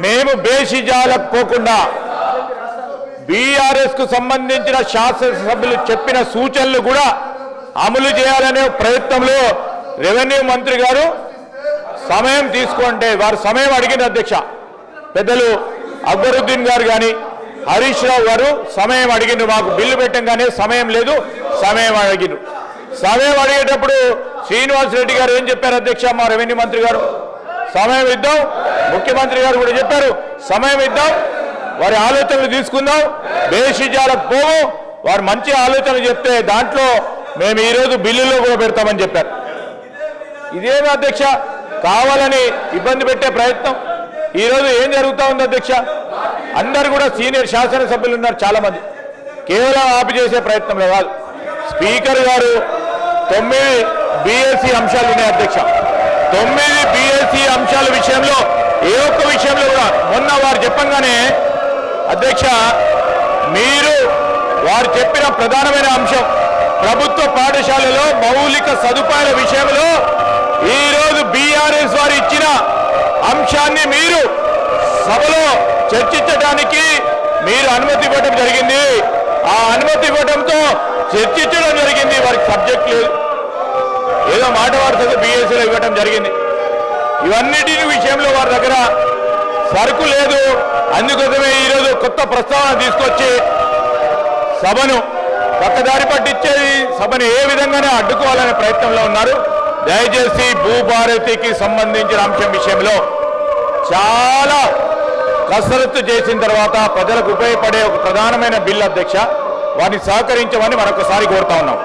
మేము బేషిజాలకు పోకుండా బీఆర్ఎస్కు సంబంధించిన శాసనసభ్యులు చెప్పిన సూచనలు కూడా అమలు చేయాలనే ప్రయత్నంలో రెవెన్యూ మంత్రి గారు సమయం తీసుకుంటే వారు సమయం అడిగిన అధ్యక్ష. పెద్దలు అక్బరుద్దీన్ గారు కానీ హరీష్ రావు గారు సమయం అడిగిండ్రు. మాకు బిల్లు పెట్టంగానే సమయం లేదు, సమయం అడిగిండ్రు. సమయం అడిగేటప్పుడు శ్రీనివాస్ రెడ్డి గారు ఏం చెప్పారు అధ్యక్ష? మా రెవెన్యూ మంత్రి గారు సమయం ఇద్దాం, ముఖ్యమంత్రి గారు కూడా చెప్పారు సమయం ఇద్దాం, వారి ఆలోచనలు తీసుకుందాం, బేషిజాలకు పోవు, వారు మంచి ఆలోచన చెప్తే దాంట్లో మేము ఈరోజు బిల్లులో కూడా పెడతామని చెప్పారు. ఇదేమి అధ్యక్ష, కావాలని ఇబ్బంది పెట్టే ప్రయత్నం. ఈరోజు ఏం జరుగుతూ ఉంది అధ్యక్ష? అందరు కూడా సీనియర్ శాసనసభ్యులు ఉన్నారు చాలా మంది, కేవలం ఆపి చేసే ప్రయత్నంలో కాదు. స్పీకర్ గారు 9 బీఎస్సీ అంశాలు ఉన్నాయి అధ్యక్ష. 9 బీఎస్సీ అంశాల విషయంలో ఏ ఒక్క విషయంలో కూడా మొన్న వారు చెప్పంగానే అధ్యక్ష, మీరు వారు చెప్పిన ప్రధానమైన అంశం ప్రభుత్వ పాఠశాలలో మౌలిక సదుపాయాల విషయంలో ఈరోజు బీఆర్ఎస్ వారు ఇచ్చిన అంశాన్ని మీరు సభలో చర్చించడానికి మీరు అనుమతి ఇవ్వడం జరిగింది. ఆ అనుమతి ఇవ్వడంతో చర్చించడం జరిగింది. వారికి సబ్జెక్ట్ లేదు, ఏదో మాట వార్తగా బీఎస్సీలో ఇవ్వడం జరిగింది. ఇవన్నిటి విషయంలో వారి దగ్గర సరుకు లేదు. అందుకోసమే ఈరోజు కొత్త ప్రస్తావన తీసుకొచ్చి సభను పక్కదారి పట్టించేది, సభను ఏ విధంగానే అడ్డుకోవాలనే ప్రయత్నంలో ఉన్నారు. దయచేసి భూభారతికి సంబంధించిన అంశం విషయంలో చాలా కసరత్తు చేసిన తర్వాత ప్రజలకు ఉపయోగపడే ఒక ప్రధానమైన బిల్లు అధ్యక్ష, వారిని సహకరించమని మరొకసారి కోరుతా ఉన్నాం.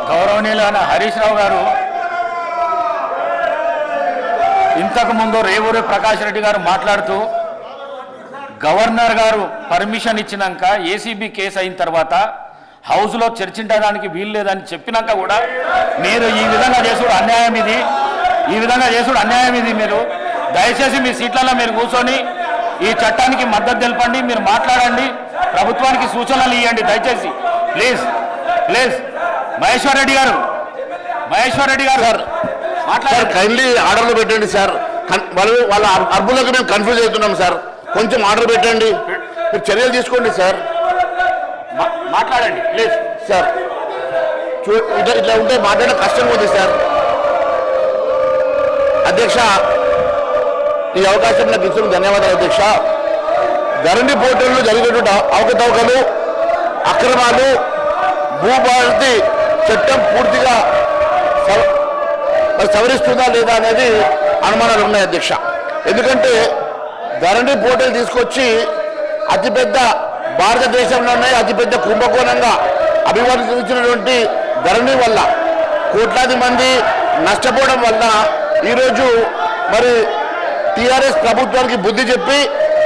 గౌరవనీయులైన హరీష్ రావు గారు ఇంతకు ముందు రేవూరి ప్రకాష్ రెడ్డి గారు మాట్లాడుతూ గవర్నర్ గారు పర్మిషన్ ఇచ్చినాక ఏసీబీ కేసు అయిన తర్వాత హౌస్లో చర్చించడానికి వీలు లేదని చెప్పినాక కూడా మీరు ఈ విధంగా చేసుడు అన్యాయం ఇది, ఈ విధంగా చేసుడు అన్యాయం ఇది. మీరు దయచేసి మీ సీట్లలో మీరు కూర్చొని ఈ చట్టానికి మద్దతు తెలపండి, మీరు మాట్లాడండి, ప్రభుత్వానికి సూచనలు ఇవ్వండి దయచేసి. ప్లీజ్ ప్లీజ్ మహేశ్వర్ రెడ్డి గారు సార్ మాట్లాడండి. కైండ్లీ ఆర్డర్లు పెట్టండి సార్. వాళ్ళ అర్బులకు మేము కన్ఫ్యూజ్ అవుతున్నాం సార్. కొంచెం ఆర్డర్ పెట్టండి, మీరు చర్యలు తీసుకోండి సార్. మాట్లాడండి ప్లీజ్ సార్ ఇట్లా ఉంటే మాట్లాడడం కష్టంగా ఉంది సార్. అధ్యక్ష, ఈ అవకాశం నాకు ఇచ్చిన ధన్యవాదాలు అధ్యక్ష. ధరణి పోర్టల్లో జరిగినటువంటి అవకతవకలు, అక్రమాలు, భూభారతి చట్టం పూర్తిగా సవరిస్తుందా లేదా అనేది అనుమానాలు ఉన్నాయి అధ్యక్ష. ఎందుకంటే ధరణి పోర్టల్ తీసుకొచ్చి అతిపెద్ద భారతదేశంలోనే అతిపెద్ద కుంభకోణంగా అభివర్ణించినటువంటి ధరణి వల్ల కోట్లాది మంది నష్టపోవడం వల్ల ఈరోజు మరి టీఆర్ఎస్ ప్రభుత్వానికి బుద్ధి చెప్పి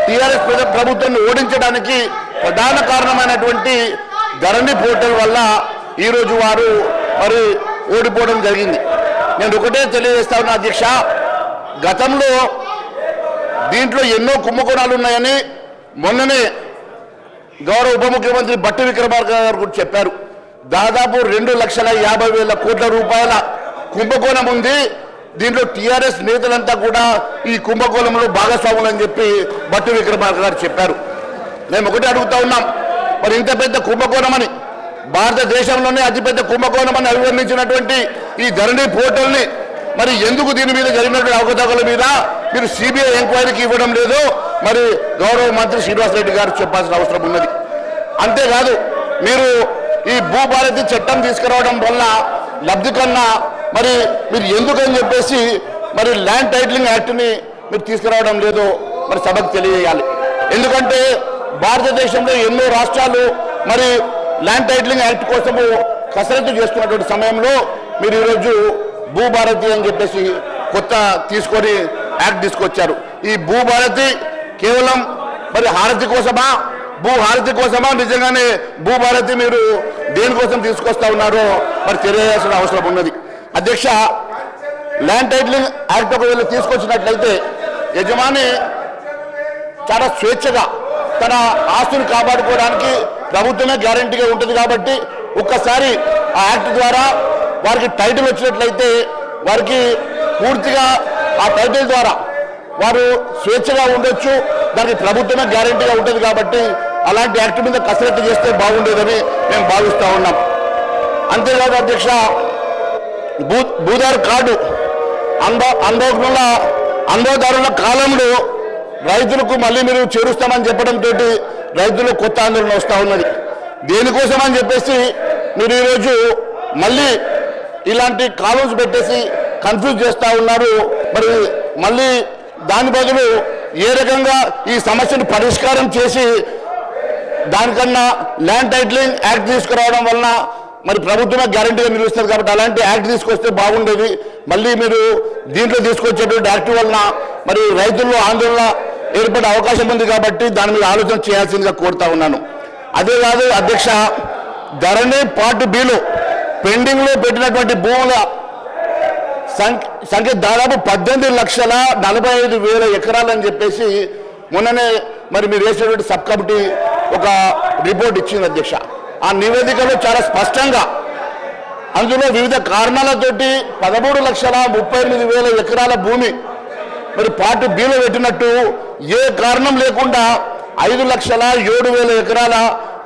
టీఆర్ఎస్ ప్రభుత్వాన్ని ఓడించడానికి ప్రధాన కారణమైనటువంటి ధరణి పోర్టల్ వల్ల ఈరోజు వారు మరి ఓడిపోవడం జరిగింది. నేను ఒకటే తెలియజేస్తా ఉన్నా అధ్యక్ష, గతంలో దీంట్లో ఎన్నో కుంభకోణాలు ఉన్నాయని మొన్ననే గౌరవ ఉప ముఖ్యమంత్రి బట్టి విక్రమార్క గారు కూడా చెప్పారు. దాదాపు 2,50,000 కోట్ల రూపాయల కుంభకోణం ఉంది. దీంట్లో టీఆర్ఎస్ నేతలంతా కూడా ఈ కుంభకోణంలో భాగస్వాములు అని చెప్పి బట్టి విక్రమార్క గారు చెప్పారు. మేము ఒకటే అడుగుతా ఉన్నాం, మరి ఇంత పెద్ద కుంభకోణం అని, భారతదేశంలోనే అతిపెద్ద కుంభకోణం అని అభివర్ణించినటువంటి ఈ ధరణి పోర్టల్ని మరి ఎందుకు దీని మీద జరిగినటువంటి అవకతవకల మీద మీరు సిబిఐ ఎంక్వైరీకి ఇవ్వడం లేదు మరి గౌరవ మంత్రి శ్రీనివాసరెడ్డి గారు చెప్పాల్సిన అవసరం ఉన్నది. అంతేకాదు మీరు ఈ భూభారతి చట్టం తీసుకురావడం వల్ల లబ్ధి కన్నా మరి మీరు ఎందుకని చెప్పేసి మరి ల్యాండ్ టైటిలింగ్ యాక్ట్ని మీరు తీసుకురావడం లేదో మరి సభకు తెలియజేయాలి. ఎందుకంటే భారతదేశంలో ఎన్నో రాష్ట్రాలు మరి ల్యాండ్ టైటిలింగ్ యాక్ట్ కోసము కసరత్తు చేస్తున్నటువంటి సమయంలో మీరు ఈరోజు భూభారతి అని చెప్పేసి కొత్త తీసుకొని యాక్ట్ తీసుకొచ్చారు. ఈ భూభారతి కేవలం మరి హారతి కోసమా, భూహారతి కోసమా, నిజంగానే భూభారతి మీరు దేనికోసం తీసుకొస్తా ఉన్నారో మరి తెలియాల్సిన అవసరం ఉన్నది. అధ్యక్ష, ల్యాండ్ టైటిలింగ్ యాక్ట్ ఒకవేళ తీసుకొచ్చినట్లయితే యజమాని చాలా స్వేచ్ఛగా తన ఆస్తుని కాపాడుకోవడానికి ప్రభుత్వమే గ్యారంటీగా ఉంటుంది. కాబట్టి ఒక్కసారి ఆ యాక్ట్ ద్వారా వారికి టైటిల్ వచ్చినట్లయితే వారికి పూర్తిగా ఆ టైటిల్ ద్వారా వారు స్వేచ్ఛగా ఉండొచ్చు, దానికి ప్రభుత్వమే గ్యారంటీగా ఉంటుంది. కాబట్టి అలాంటి యాక్ట్ మీద కసరత్తు చేస్తే బాగుండేదని మేము భావిస్తూ ఉన్నాం. అంతేకాదు అధ్యక్ష, భూదారు కార్డు అనుభవదారుల కాలంలో రైతులకు మళ్ళీ మీరు చేరుస్తామని చెప్పడంతో రైతులు కొత్త ఆందోళన వస్తూ ఉన్నది. దేనికోసం అని చెప్పేసి మీరు ఈరోజు మళ్ళీ ఇలాంటి కాలమ్స్ పెట్టేసి కన్ఫ్యూజ్ చేస్తూ ఉన్నారు. మరి మళ్ళీ దాని బదులు ఏ రకంగా ఈ సమస్యను పరిష్కారం చేసి దానికన్నా ల్యాండ్ టైటిలింగ్ యాక్ట్ తీసుకురావడం వలన మరి ప్రభుత్వమే గ్యారంటీగా నిలుస్తుంది. కాబట్టి అలాంటి యాక్ట్ తీసుకొస్తే బాగుండేది. మళ్ళీ మీరు దీంట్లో తీసుకొచ్చేటువంటి యాక్ట్ వలన మరి రైతుల్లో ఆందోళన ఏర్పడే అవకాశం ఉంది. కాబట్టి దాని మీద ఆలోచన చేయాల్సిందిగా కోరుతా ఉన్నాను. అదే కాదు అధ్యక్ష, ధరణి పార్ట్ బిలో పెండింగ్లో పెట్టినటువంటి భూముల సంఖ్య దాదాపు 18,45,000 ఎకరాలని చెప్పేసి మొన్ననే మరి మీరు వేసినటువంటి సబ్ కమిటీ ఒక రిపోర్ట్ ఇచ్చింది అధ్యక్ష. ఆ నివేదికలో చాలా స్పష్టంగా అందులో వివిధ కారణాలతోటి 13,38,000 ఎకరాల భూమి మరి పార్ట్ బిలో పెట్టినట్టు, ఏ కారణం లేకుండా 5,07,000 ఎకరాల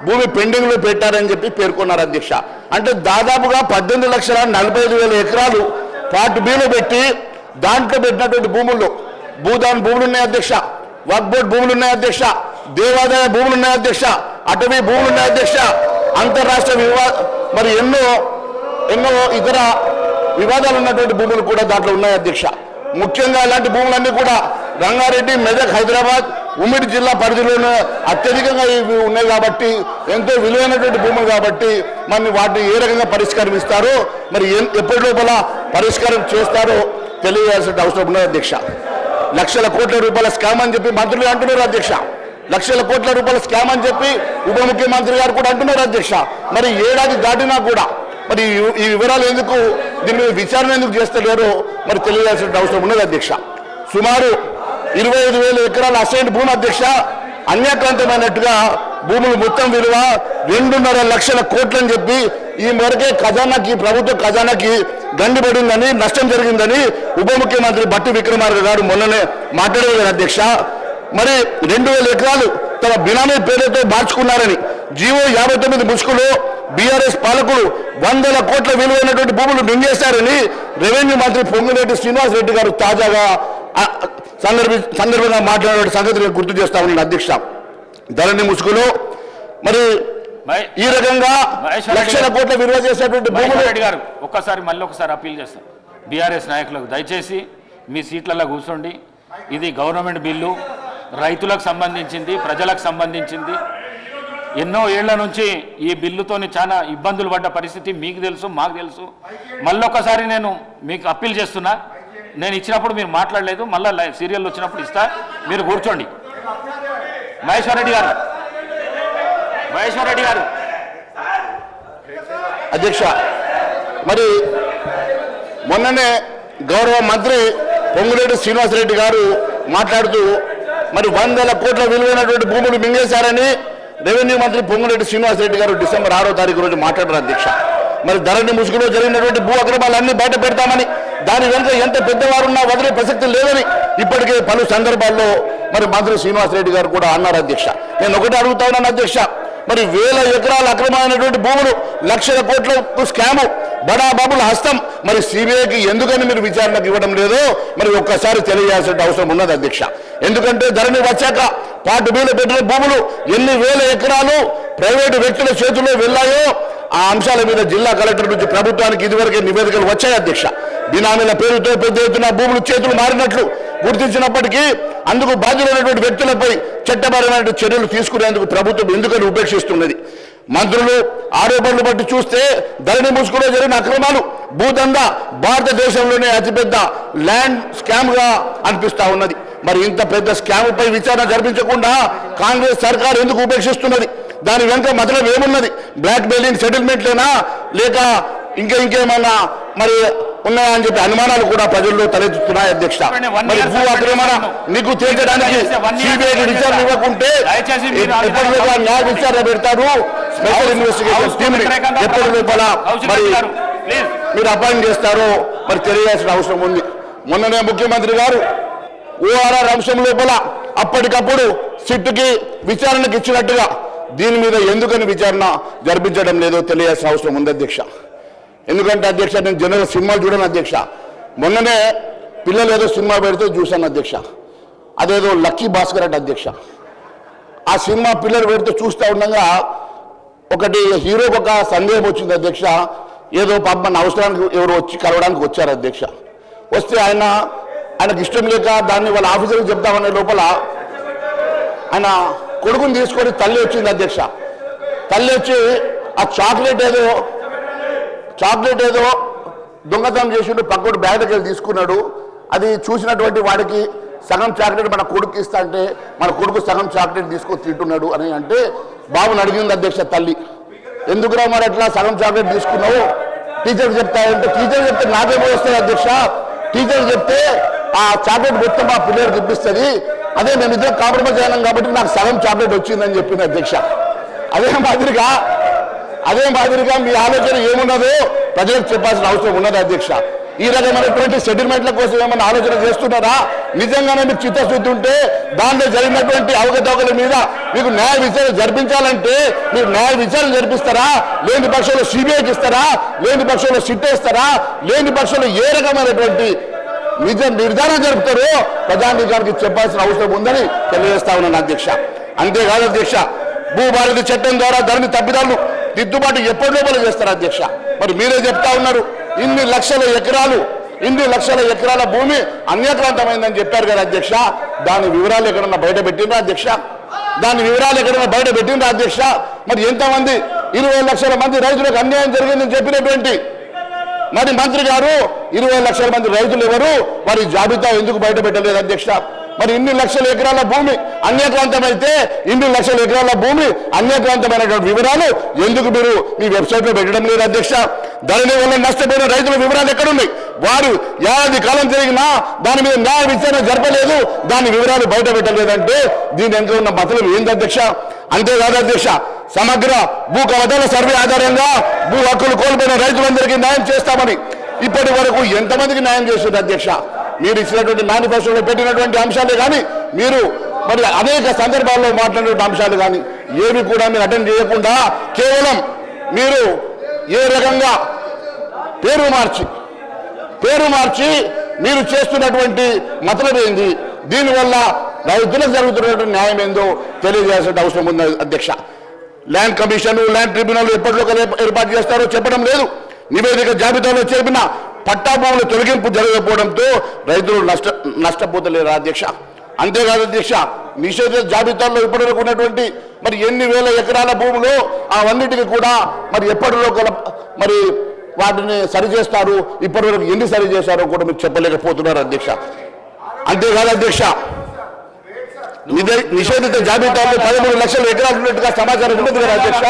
భూమి పెండింగ్లో పెట్టారని చెప్పి పేర్కొన్నారు అధ్యక్ష. అంటే దాదాపుగా 18,45,000 ఎకరాలు పార్ట్ బిలో పెట్టి దాంట్లో పెట్టినటువంటి భూముల్లో భూదాన్ భూములు ఉన్నాయి అధ్యక్ష, వక్ఫ్ బోర్డు భూములు ఉన్నాయి అధ్యక్ష, దేవాదాయ భూములు ఉన్నాయి అధ్యక్ష, అటవీ భూములు ఉన్నాయి అధ్యక్ష, అంతర్రాష్ట్ర మరి ఎన్నో ఇతర వివాదాలు ఉన్నటువంటి భూములు కూడా దాంట్లో ఉన్నాయి అధ్యక్ష. ముఖ్యంగా ఇలాంటి భూములన్నీ కూడా రంగారెడ్డి, మెదక్, హైదరాబాద్, ఉమ్మడి జిల్లా పరిధిలోనే అత్యధికంగా ఇవి ఉన్నాయి. కాబట్టి ఎంతో విలువైనటువంటి భూములు కాబట్టి మరి వాటిని ఏ రకంగా పరిష్కరిస్తారో మరి ఎప్పటి లోపల పరిష్కారం చేస్తారో తెలియజేయాల్సిన అవసరం ఉన్నది అధ్యక్ష. లక్షల కోట్ల రూపాయల స్కామ్ అని చెప్పి మంత్రులు అంటున్నారు అధ్యక్ష. లక్షల కోట్ల రూపాయల స్కామ్ అని చెప్పి ఉప ముఖ్యమంత్రి గారు కూడా అంటున్నారు అధ్యక్ష. మరి ఏడాది దాటినా కూడా మరి ఈ వివరాలు ఎందుకు, దీని మీద విచారణ ఎందుకు చేస్తలేరో మరి తెలియాల్సిన అవసరం ఉన్నది అధ్యక్ష. సుమారు 25,000 ఎకరాల అసైన్ భూమి అధ్యక్ష, అన్యాక్రాంతమైనట్టుగా భూములు మొత్తం విలువ 2.5 లక్షల కోట్లని చెప్పి ఈ మేరకే ఖజానాకి, ప్రభుత్వ ఖజానాకి గండిపడిందని, నష్టం జరిగిందని ఉప ముఖ్యమంత్రి బట్టి విక్రమార్క గారు మొన్ననే మాట్లాడారు అధ్యక్ష. మరి 2,000 ఎకరాలు తమ బినామీ పేరుతో మార్చుకున్నారని జీవో 59 ముసుగులో బీఆర్ఎస్ పాలకులు 100 కోట్ల విలువైనటువంటి భూములు మింగేశారని రెవెన్యూ మంత్రి పొంగులేటి శ్రీనివాసరెడ్డి గారు తాజాగా సందర్భంగా మాట్లాడే సంగతిని గుర్తు చేస్తా ఉన్నాను అధ్యక్ష. ధరణి ముసుగులో మరి ఈ రకంగా లక్షల కోట్ల విలువ చేసేటువంటి రెడ్డి గారు మళ్ళీ ఒకసారి అప్పీల్ చేస్తాం బీఆర్ఎస్ నాయకులకు, దయచేసి మీ సీట్లలో కూర్చోండి. ఇది గవర్నమెంట్ బిల్లు, రైతులకు సంబంధించింది, ప్రజలకు సంబంధించింది. ఎన్నో ఏళ్ల నుంచి ఈ బిల్లుతోని చాలా ఇబ్బందులు పడ్డ పరిస్థితి మీకు తెలుసు, మాకు తెలుసు. మళ్ళొకసారి నేను మీకు అప్పీల్ చేస్తున్నా, నేను ఇచ్చినప్పుడు మీరు మాట్లాడలేదు, మళ్ళీ సీరియల్ వచ్చినప్పుడు ఇస్తా, మీరు కూర్చోండి. మహేశ్వర్ రెడ్డి గారు అధ్యక్ష, మరి మొన్ననే గౌరవ మంత్రి పొంగులేటి శ్రీనివాసరెడ్డి గారు మాట్లాడుతూ మరి 100 కోట్ల విలువైనటువంటి భూములు మింగేశారని రెవెన్యూ మంత్రి పొంగులేటి శ్రీనివాసరెడ్డి గారు డిసెంబర్ 6వ తారీఖు రోజు మాట్లాడారు అధ్యక్ష. మరి ధరణి ముసుగులో జరిగినటువంటి భూ అక్రమాలన్నీ బయట పెడతామని, దాని వెనుక ఎంత పెద్దవారున్నా వదిలే ప్రసక్తి లేదని ఇప్పటికే పలు సందర్భాల్లో మరి మంత్రి శ్రీనివాసరెడ్డి గారు కూడా అన్నారు అధ్యక్ష. నేను ఒకటి అడుగుతా ఉన్నాను అధ్యక్ష, మరి 1000 ఎకరాల అక్రమమైనటువంటి భూములు, లక్షల కోట్ల స్కాము, బడా బాబుల హస్తం మరి సిబిఐకి ఎందుకని మీరు విచారణకు ఇవ్వడం లేదో మరి ఒక్కసారి తెలియాల్సిన అవసరం ఉన్నది అధ్యక్ష. ఎందుకంటే ధరణి వచ్చాక పార్ట్ బిలో పెట్టిన భూములు ఎన్ని వేల ఎకరాలు ప్రైవేటు వ్యక్తుల చేతుల్లో వెళ్ళాయో ఆ అంశాల మీద జిల్లా కలెక్టర్ నుంచి ప్రభుత్వానికి ఇదివరకే నివేదికలు వచ్చాయి అధ్యక్ష. బినామీల పేరుతో పెద్ద ఎత్తున భూములు చేతులు మారినట్లు గుర్తించినప్పటికీ అందుకు బాధ్యులైనటువంటి వ్యక్తులపై చట్టపరమైన చర్యలు తీసుకునేందుకు ప్రభుత్వం ఎందుకని ఉపేక్షిస్తున్నది? మంత్రులు ఆరోపణలు బట్టి చూస్తే ధరణి ముసుగులో జరిగిన అక్రమాలు, భూదందా భారతదేశంలోనే అతిపెద్ద ల్యాండ్ స్కామ్ గా అనిపిస్తా ఉన్నది. మరి ఇంత పెద్ద స్కామ్ పై విచారణ జరిపించకుండా కాంగ్రెస్ సర్కార్ ఎందుకు ఉపేక్షిస్తున్నది? దాని వెనుక మతలం ఏమున్నది? బ్లాక్ మెయిలింగ్ సెటిల్మెంట్లేనా, లేక ఇంకేమన్నా మరి ఉన్నాయా అని చెప్పి అనుమానాలు కూడా ప్రజల్లో తలెత్తుతున్నాయి అధ్యక్ష. మరి భూ అక్రమణ నీకు తేల్చడానికి సిబిఐకి విచారణ ఇవ్వకుంటే ఎప్పటిలోగా న్యాయ విచారణ పెడతారు, స్పెషల్ ఇన్వెస్టిగేషన్ టీమ్ ఎప్పటి లోపల మరి మీరు అపాయింట్ చేస్తారో మరి తెలియాల్సిన అవసరం ఉంది. మొన్ననే ముఖ్యమంత్రి గారు ఓఆర్ఆర్ అంశం లోపల అప్పటికప్పుడు సిట్టుకి విచారణకు ఇచ్చినట్టుగా దీని మీద ఎందుకని విచారణ జరిపించడం లేదో తెలియాల్సిన అవసరం ఉంది అధ్యక్ష. ఎందుకంటే అధ్యక్ష, నేను జనరల్ సినిమాలు చూడను అధ్యక్ష. మొన్ననే పిల్లలు ఏదో సినిమా పెడితే చూశాను అధ్యక్ష. అదేదో లక్కీ భాస్కర్ అంటే అధ్యక్ష. ఆ సినిమా పిల్లలు పెడితే చూస్తూ ఉండగా ఒకటి హీరోకి ఒక సందేహం వచ్చింది అధ్యక్ష. ఏదో పాప మన అవసరానికి ఎవరు వచ్చి కలవడానికి వచ్చారు అధ్యక్ష. వస్తే ఆయనకు ఇష్టం లేక దాన్ని వాళ్ళ ఆఫీసర్కి చెప్తామనే లోపల ఆయన కొడుకుని తీసుకొని తల్లి వచ్చింది అధ్యక్ష. తల్లి వచ్చి ఆ చాక్లెట్ ఏదో దొంగతనం చేసిండు, పక్కడు బ్యాగ్ దగ్గర తీసుకున్నాడు. అది చూసినటువంటి వాడికి సగం చాక్లెట్ మన కొడుకు ఇస్తా అంటే మన కొడుకు సగం చాక్లెట్ తీసుకొని తింటున్నాడు అని అంటే బాబుని అడిగింది అధ్యక్ష తల్లి. ఎందుకురా మరి ఎట్లా సగం చాక్లెట్ తీసుకున్నావు? టీచర్కి చెప్తాయంటే టీచర్ చెప్తే నాకేమో వస్తుంది అధ్యక్ష. టీచర్ చెప్తే ఆ చాక్లెట్ మొత్తం ఆ పిల్లలకు ఇప్పిస్తుంది. అదే మేము ఇద్దరు కాంప్రమైజ్ అయినాం కాబట్టి నాకు సగం చాక్లెట్ వచ్చిందని చెప్పింది అధ్యక్ష. అదే మాదిరిగా మీ ఆలోచన ఏమున్నదో ప్రజలకు చెప్పాల్సిన అవసరం ఉన్నది అధ్యక్ష. ఈ రకమైనటువంటి సెటిల్మెంట్ల కోసం ఏమైనా ఆలోచన చేస్తున్నారా? నిజంగానే మీకు చిత్తశుద్ధి ఉంటే దాంట్లో జరిగినటువంటి అవకతవకల మీద మీకు న్యాయ విచారణ జరిపించాలంటే మీరు న్యాయ విచారణ జరిపిస్తారా? లేని పక్షంలో సిబిఐకి ఇస్తారా? లేని పక్షంలో సిట్ వేస్తారా? లేని పక్షంలో ఏ రకమైనటువంటి నిర్ధారణ జరుపుతారో ప్రజానీకానికి చెప్పాల్సిన అవసరం ఉందని తెలియజేస్తా ఉన్నాను అధ్యక్ష. అంతేకాదు అధ్యక్ష, భూభారతి చట్టం ద్వారా ధరణి తప్పిదాలు దిద్దుబాటు ఎప్పటి లోపల చేస్తారు అధ్యక్ష. మరి మీరే చెప్తా ఉన్నారు, ఇన్ని లక్షల ఎకరాల భూమి అన్యాక్రాంతమైందని చెప్పారు కదా అధ్యక్ష. దాని వివరాలు ఎక్కడన్నా బయట పెట్టిండ్రా అధ్యక్ష? మరి ఎంతమంది 20 లక్షల మంది రైతులకు అన్యాయం జరిగిందని చెప్పినటువంటి మరి మంత్రి గారు 20 లక్షల మంది రైతులు ఎవరు? వారి జాబితా ఎందుకు బయట పెట్టలేదు అధ్యక్ష? మరి ఇన్ని లక్షల ఎకరాల భూమి అన్యక్రాంతమైతే ఇన్ని లక్షల ఎకరాల భూమి అన్యక్రాంతమైనటువంటి వివరాలు ఎందుకు మీరు మీ వెబ్సైట్లో పెట్టడం లేదు అధ్యక్ష? ధరణి వల్ల నష్టపోయిన రైతుల వివరాలు ఎక్కడున్నాయి? వారు ఏడాది కాలం జరిగినా దాని మీద న్యాయ విచారణ జరపలేదు, దాని వివరాలు బయట పెట్టలేదంటే దీని వెనుక ఉన్న మతలు ఏంది అధ్యక్ష? అంతేకాదు అధ్యక్ష, సమగ్ర భూ కవతల సర్వే ఆధారంగా భూ హక్కులు కోల్పోయిన రైతులందరికీ న్యాయం చేస్తామని ఇప్పటి వరకు ఎంతమందికి న్యాయం చేస్తుంది అధ్యక్ష? మీరు ఇచ్చినటువంటి మేనిఫెస్టోలో పెట్టినటువంటి అంశాలే కానీ మీరు మరి అనేక సందర్భాల్లో మాట్లాడినటువంటి అంశాలు కానీ ఏవి కూడా మీరు అటెండ్ చేయకుండా కేవలం మీరు ఏ రకంగా పేరు మార్చి మీరు చేస్తున్నటువంటి మతలబ్ ఏంది, దీనివల్ల రైతులకు జరుగుతున్నటువంటి న్యాయం ఏందో తెలియజేయాల్సిన అవసరం ఉంది అధ్యక్ష. ల్యాండ్ కమిషన్, ల్యాండ్ ట్రిబ్యునల్ ఎప్పటిలో ఏర్పాటు చేస్తారో చెప్పడం లేదు. నివేదిక జాబితాలో చేరిన పట్టా భూముల తొలగింపు జరగకపోవడంతో రైతులు నష్టపోతలేరు అధ్యక్ష. అంతేకాదు అధ్యక్ష, నిషేధ జాబితాల్లో ఇప్పటివరకు ఉన్నటువంటి మరి ఎన్ని వేల ఎకరాల భూములు అవన్నిటికీ కూడా మరి ఎప్పటిలో మరి వాటిని సరిచేస్తారు, ఇప్పటివరకు ఎన్ని సరి చేశారో కూడా మీరు చెప్పలేకపోతున్నారు అధ్యక్ష. అంతేకాదు అధ్యక్ష, నిషేధిత జాబితాలో 13 లక్షల ఎకరాలు ఉన్నట్టుగా సమాచారం ఉన్నది కదా అధ్యక్ష.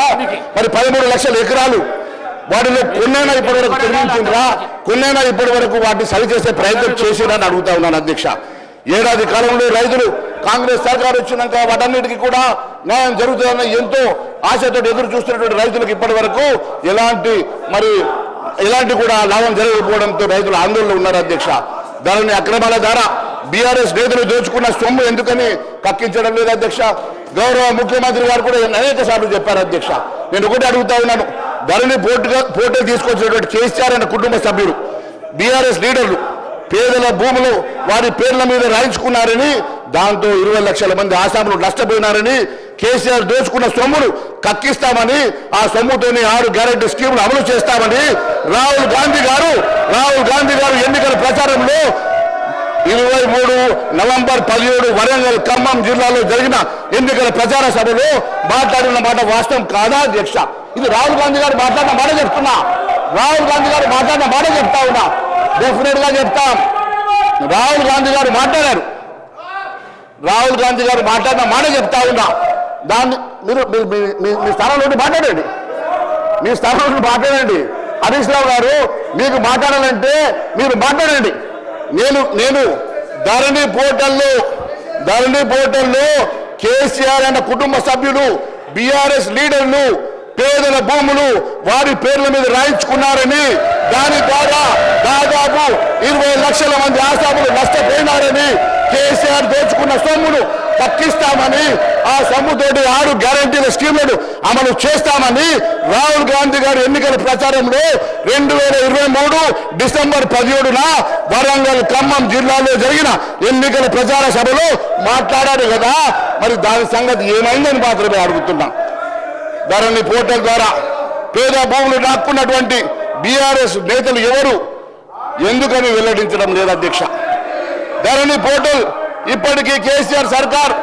మరి 13 లక్షల ఎకరాలు వాటిలో కొన్నైనా ఇప్పటి వరకు తొలగించిండ్రా, కొన్నైనా ఇప్పటి వరకు వాటిని సరిచేసే ప్రయత్నం చేసిరా అని అడుగుతా ఉన్నాను అధ్యక్ష. ఏడాది కాలంలో రైతులు కాంగ్రెస్ సర్కారు వచ్చినాక వాటన్నిటికీ కూడా న్యాయం జరుగుతుందన్న ఎంతో ఆశతో ఎదురు చూస్తున్నటువంటి రైతులకు ఇప్పటి వరకు ఎలాంటి కూడా లాభం జరగకపోవడంతో రైతులు ఆందోళనలో ఉన్నారు అధ్యక్ష. ధరణి అక్రమాల ద్వారా బీఆర్ఎస్ నేతలు దోచుకున్న సొమ్ము ఎందుకని కక్కించడం లేదు అధ్యక్ష? గౌరవ ముఖ్యమంత్రి గారు కూడా అనేక సార్లు చెప్పారు అధ్యక్ష. నేను ఒకటి అడుగుతా ఉన్నాను, ధరణి పోటీ తీసుకొచ్చినటువంటి కేసీఆర్ అనే కుటుంబ సభ్యులు బీఆర్ఎస్ లీడర్లు పేదల భూములు వారి పేర్ల మీద రాయించుకున్నారని, దాంతో 20 లక్షల మంది ఆసాములు నష్టపోయినారని, కేసీఆర్ దోచుకున్న సొమ్మును కక్కిస్తామని, ఆ సొమ్ముతోని 6 గ్యారెంటీ స్కీములు అమలు చేస్తామని రాహుల్ గాంధీ గారు ఎన్నికల ప్రచారంలో 23 నవంబర్ 17 వరంగల్ ఖమ్మం జిల్లాలో జరిగిన ఎన్నికల ప్రచార సభలో మాట్లాడిన మాట వాస్తవం కాదా అధ్యక్ష? ఇది రాహుల్ గాంధీ గారు మాట్లాడిన మాట చెప్తున్నా, చెప్తా ఉన్నా, డెఫినెట్ గా చెప్తాం. రాహుల్ గాంధీ గారు మాట్లాడిన మాట చెప్తా ఉన్నా. దాన్ని మీరు మీ స్థానంలో మాట్లాడండి. హరీష్ రావు గారు మీకు మాట్లాడాలంటే మీరు మాట్లాడండి. నేను ధరణి పోర్టల్లో కేసీఆర్ అన్న కుటుంబ సభ్యులు బీఆర్ఎస్ లీడర్లు పేదల భూములు వారి పేర్ల మీద రాయించుకున్నారని, దాని ద్వారా దాదాపు 20 లక్షల మంది ఆసాములు నష్టపోయినారని, కేసీఆర్ దోచుకున్న సొమ్మును తక్కిస్తామని, ఆ సొమ్ముతోటి 6 గ్యారంటీల స్కీములను అమలు చేస్తామని రాహుల్ గాంధీ గారు ఎన్నికల ప్రచారంలో 2023 డిసెంబర్ 17న వరంగల్ ఖమ్మం జిల్లాలో జరిగిన ఎన్నికల ప్రచార సభలో మాట్లాడారు కదా. మరి దాని సంగతి ఏమైందని మాత్రమే అడుగుతున్నా. ధరణి పోర్టల్ ద్వారా పేద భూములు నాక్కున్నటువంటి బీఆర్ఎస్ నేతలు ఎవరు ఎందుకని వెల్లడించడం లేదు అధ్యక్ష? ధరణి పోర్టల్ ఇప్పటికీ కేసీఆర్ సర్కార్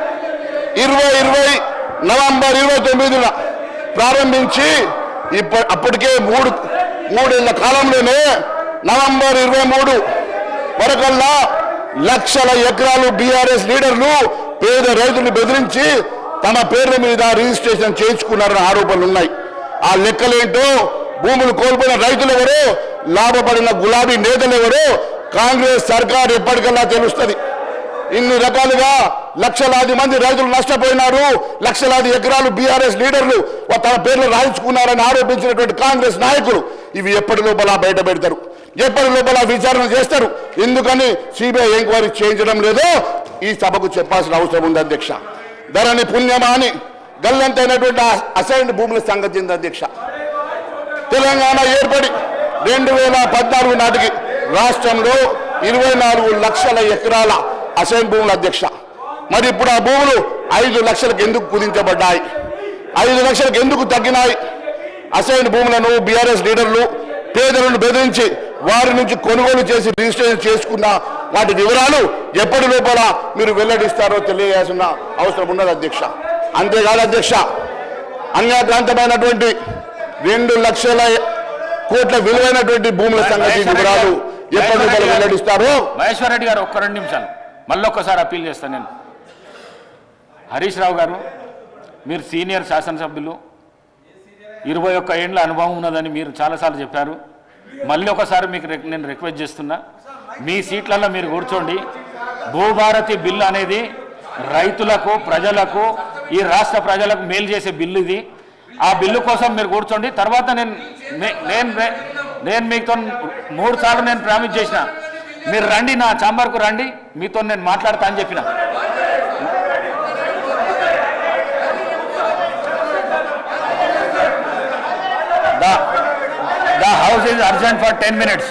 2020 నవంబర్ 29న ప్రారంభించి అప్పటికే మూడేళ్ల కాలంలోనే నవంబర్ 23 వరకల్లా లక్షల ఎకరాలు బీఆర్ఎస్ లీడర్లు పేద రైతులు బెదిరించి తమ పేర్ల మీద రిజిస్ట్రేషన్ చేయించుకున్నారన్న ఆరోపణలు ఉన్నాయి. ఆ లెక్కలేంటో, భూములు కోల్పోయిన రైతులు ఎవరో, లాభపడిన గులాబీ నేతలు ఎవరో కాంగ్రెస్ సర్కార్ ఎప్పటికల్లా తెలుస్తుంది. ఇన్ని రకాలుగా లక్షలాది మంది రైతులు నష్టపోయినారు, లక్షలాది ఎకరాలు బీఆర్ఎస్ లీడర్లు తమ పేర్లు రాయించుకున్నారని ఆరోపించినటువంటి కాంగ్రెస్ నాయకులు ఇవి ఎప్పటి లోపల బయట పెడతారు, ఎప్పటి లోపల విచారణ చేస్తారు. ఎందుకని సిబిఐ ఎంక్వైరీ చేయించడం లేదో ఈ సభకు చెప్పాల్సిన అవసరం ఉంది అధ్యక్ష. ధరణి పుణ్యమాని గల్లంతైనటువంటి అసైన్డ్ భూముల సంగతి చెంది అధ్యక్ష. తెలంగాణ ఏర్పడి 2014 నాటికి రాష్ట్రంలో 24 లక్షల ఎకరాల అసైన్ భూములు అధ్యక్ష. మరి ఇప్పుడు ఆ భూములు 5 లక్షలకు ఎందుకు కుదించబడ్డాయి, 5 లక్షలకు ఎందుకు తగ్గినాయి? అసైన్ భూములను బీఆర్ఎస్ లీడర్లు పేదలను బెదిరించి వారి నుంచి కొనుగోలు చేసి రిజిస్ట్రేషన్ చేసుకున్న వాటి వివరాలు ఎప్పటి లోపల మీరు వెల్లడిస్తారో తెలియాల్సిన అవసరం ఉన్నది అధ్యక్ష. అంతేకాదు అధ్యక్ష, అన్యాక్రాంతమైనటువంటి 2 లక్షల కోట్ల విలువైనటువంటి భూముల సంగతి వివరాలు ఎప్పటి లోపల వెల్లడిస్తారో. మహేశ్వర్ రెడ్డి గారు ఒక్క 2 నిమిషాలు. మళ్ళొక్కసారి అప్పీల్ చేస్తాను నేను. హరీష్ రావు గారు, మీరు సీనియర్ శాసనసభ్యులు, 21 ఏండ్ల అనుభవం ఉన్నదని మీరు చాలాసార్లు చెప్పారు. మళ్ళీ ఒకసారి మీకు నేను రిక్వెస్ట్ చేస్తున్నా, మీ సీట్లలో మీరు కూర్చోండి. భూభారతి బిల్లు అనేది రైతులకు, ప్రజలకు, ఈ రాష్ట్ర ప్రజలకు మేలు చేసే బిల్లు ఇది. ఆ బిల్లు కోసం మీరు కూర్చోండి. తర్వాత నేను మీతో 3 సార్లు నేను ప్రామిస్ చేసిన, మీరు రండి, నా ఛాంబర్కు రండి, మీతో నేను మాట్లాడతా అని చెప్పిన. The house is urgent for 10 minutes.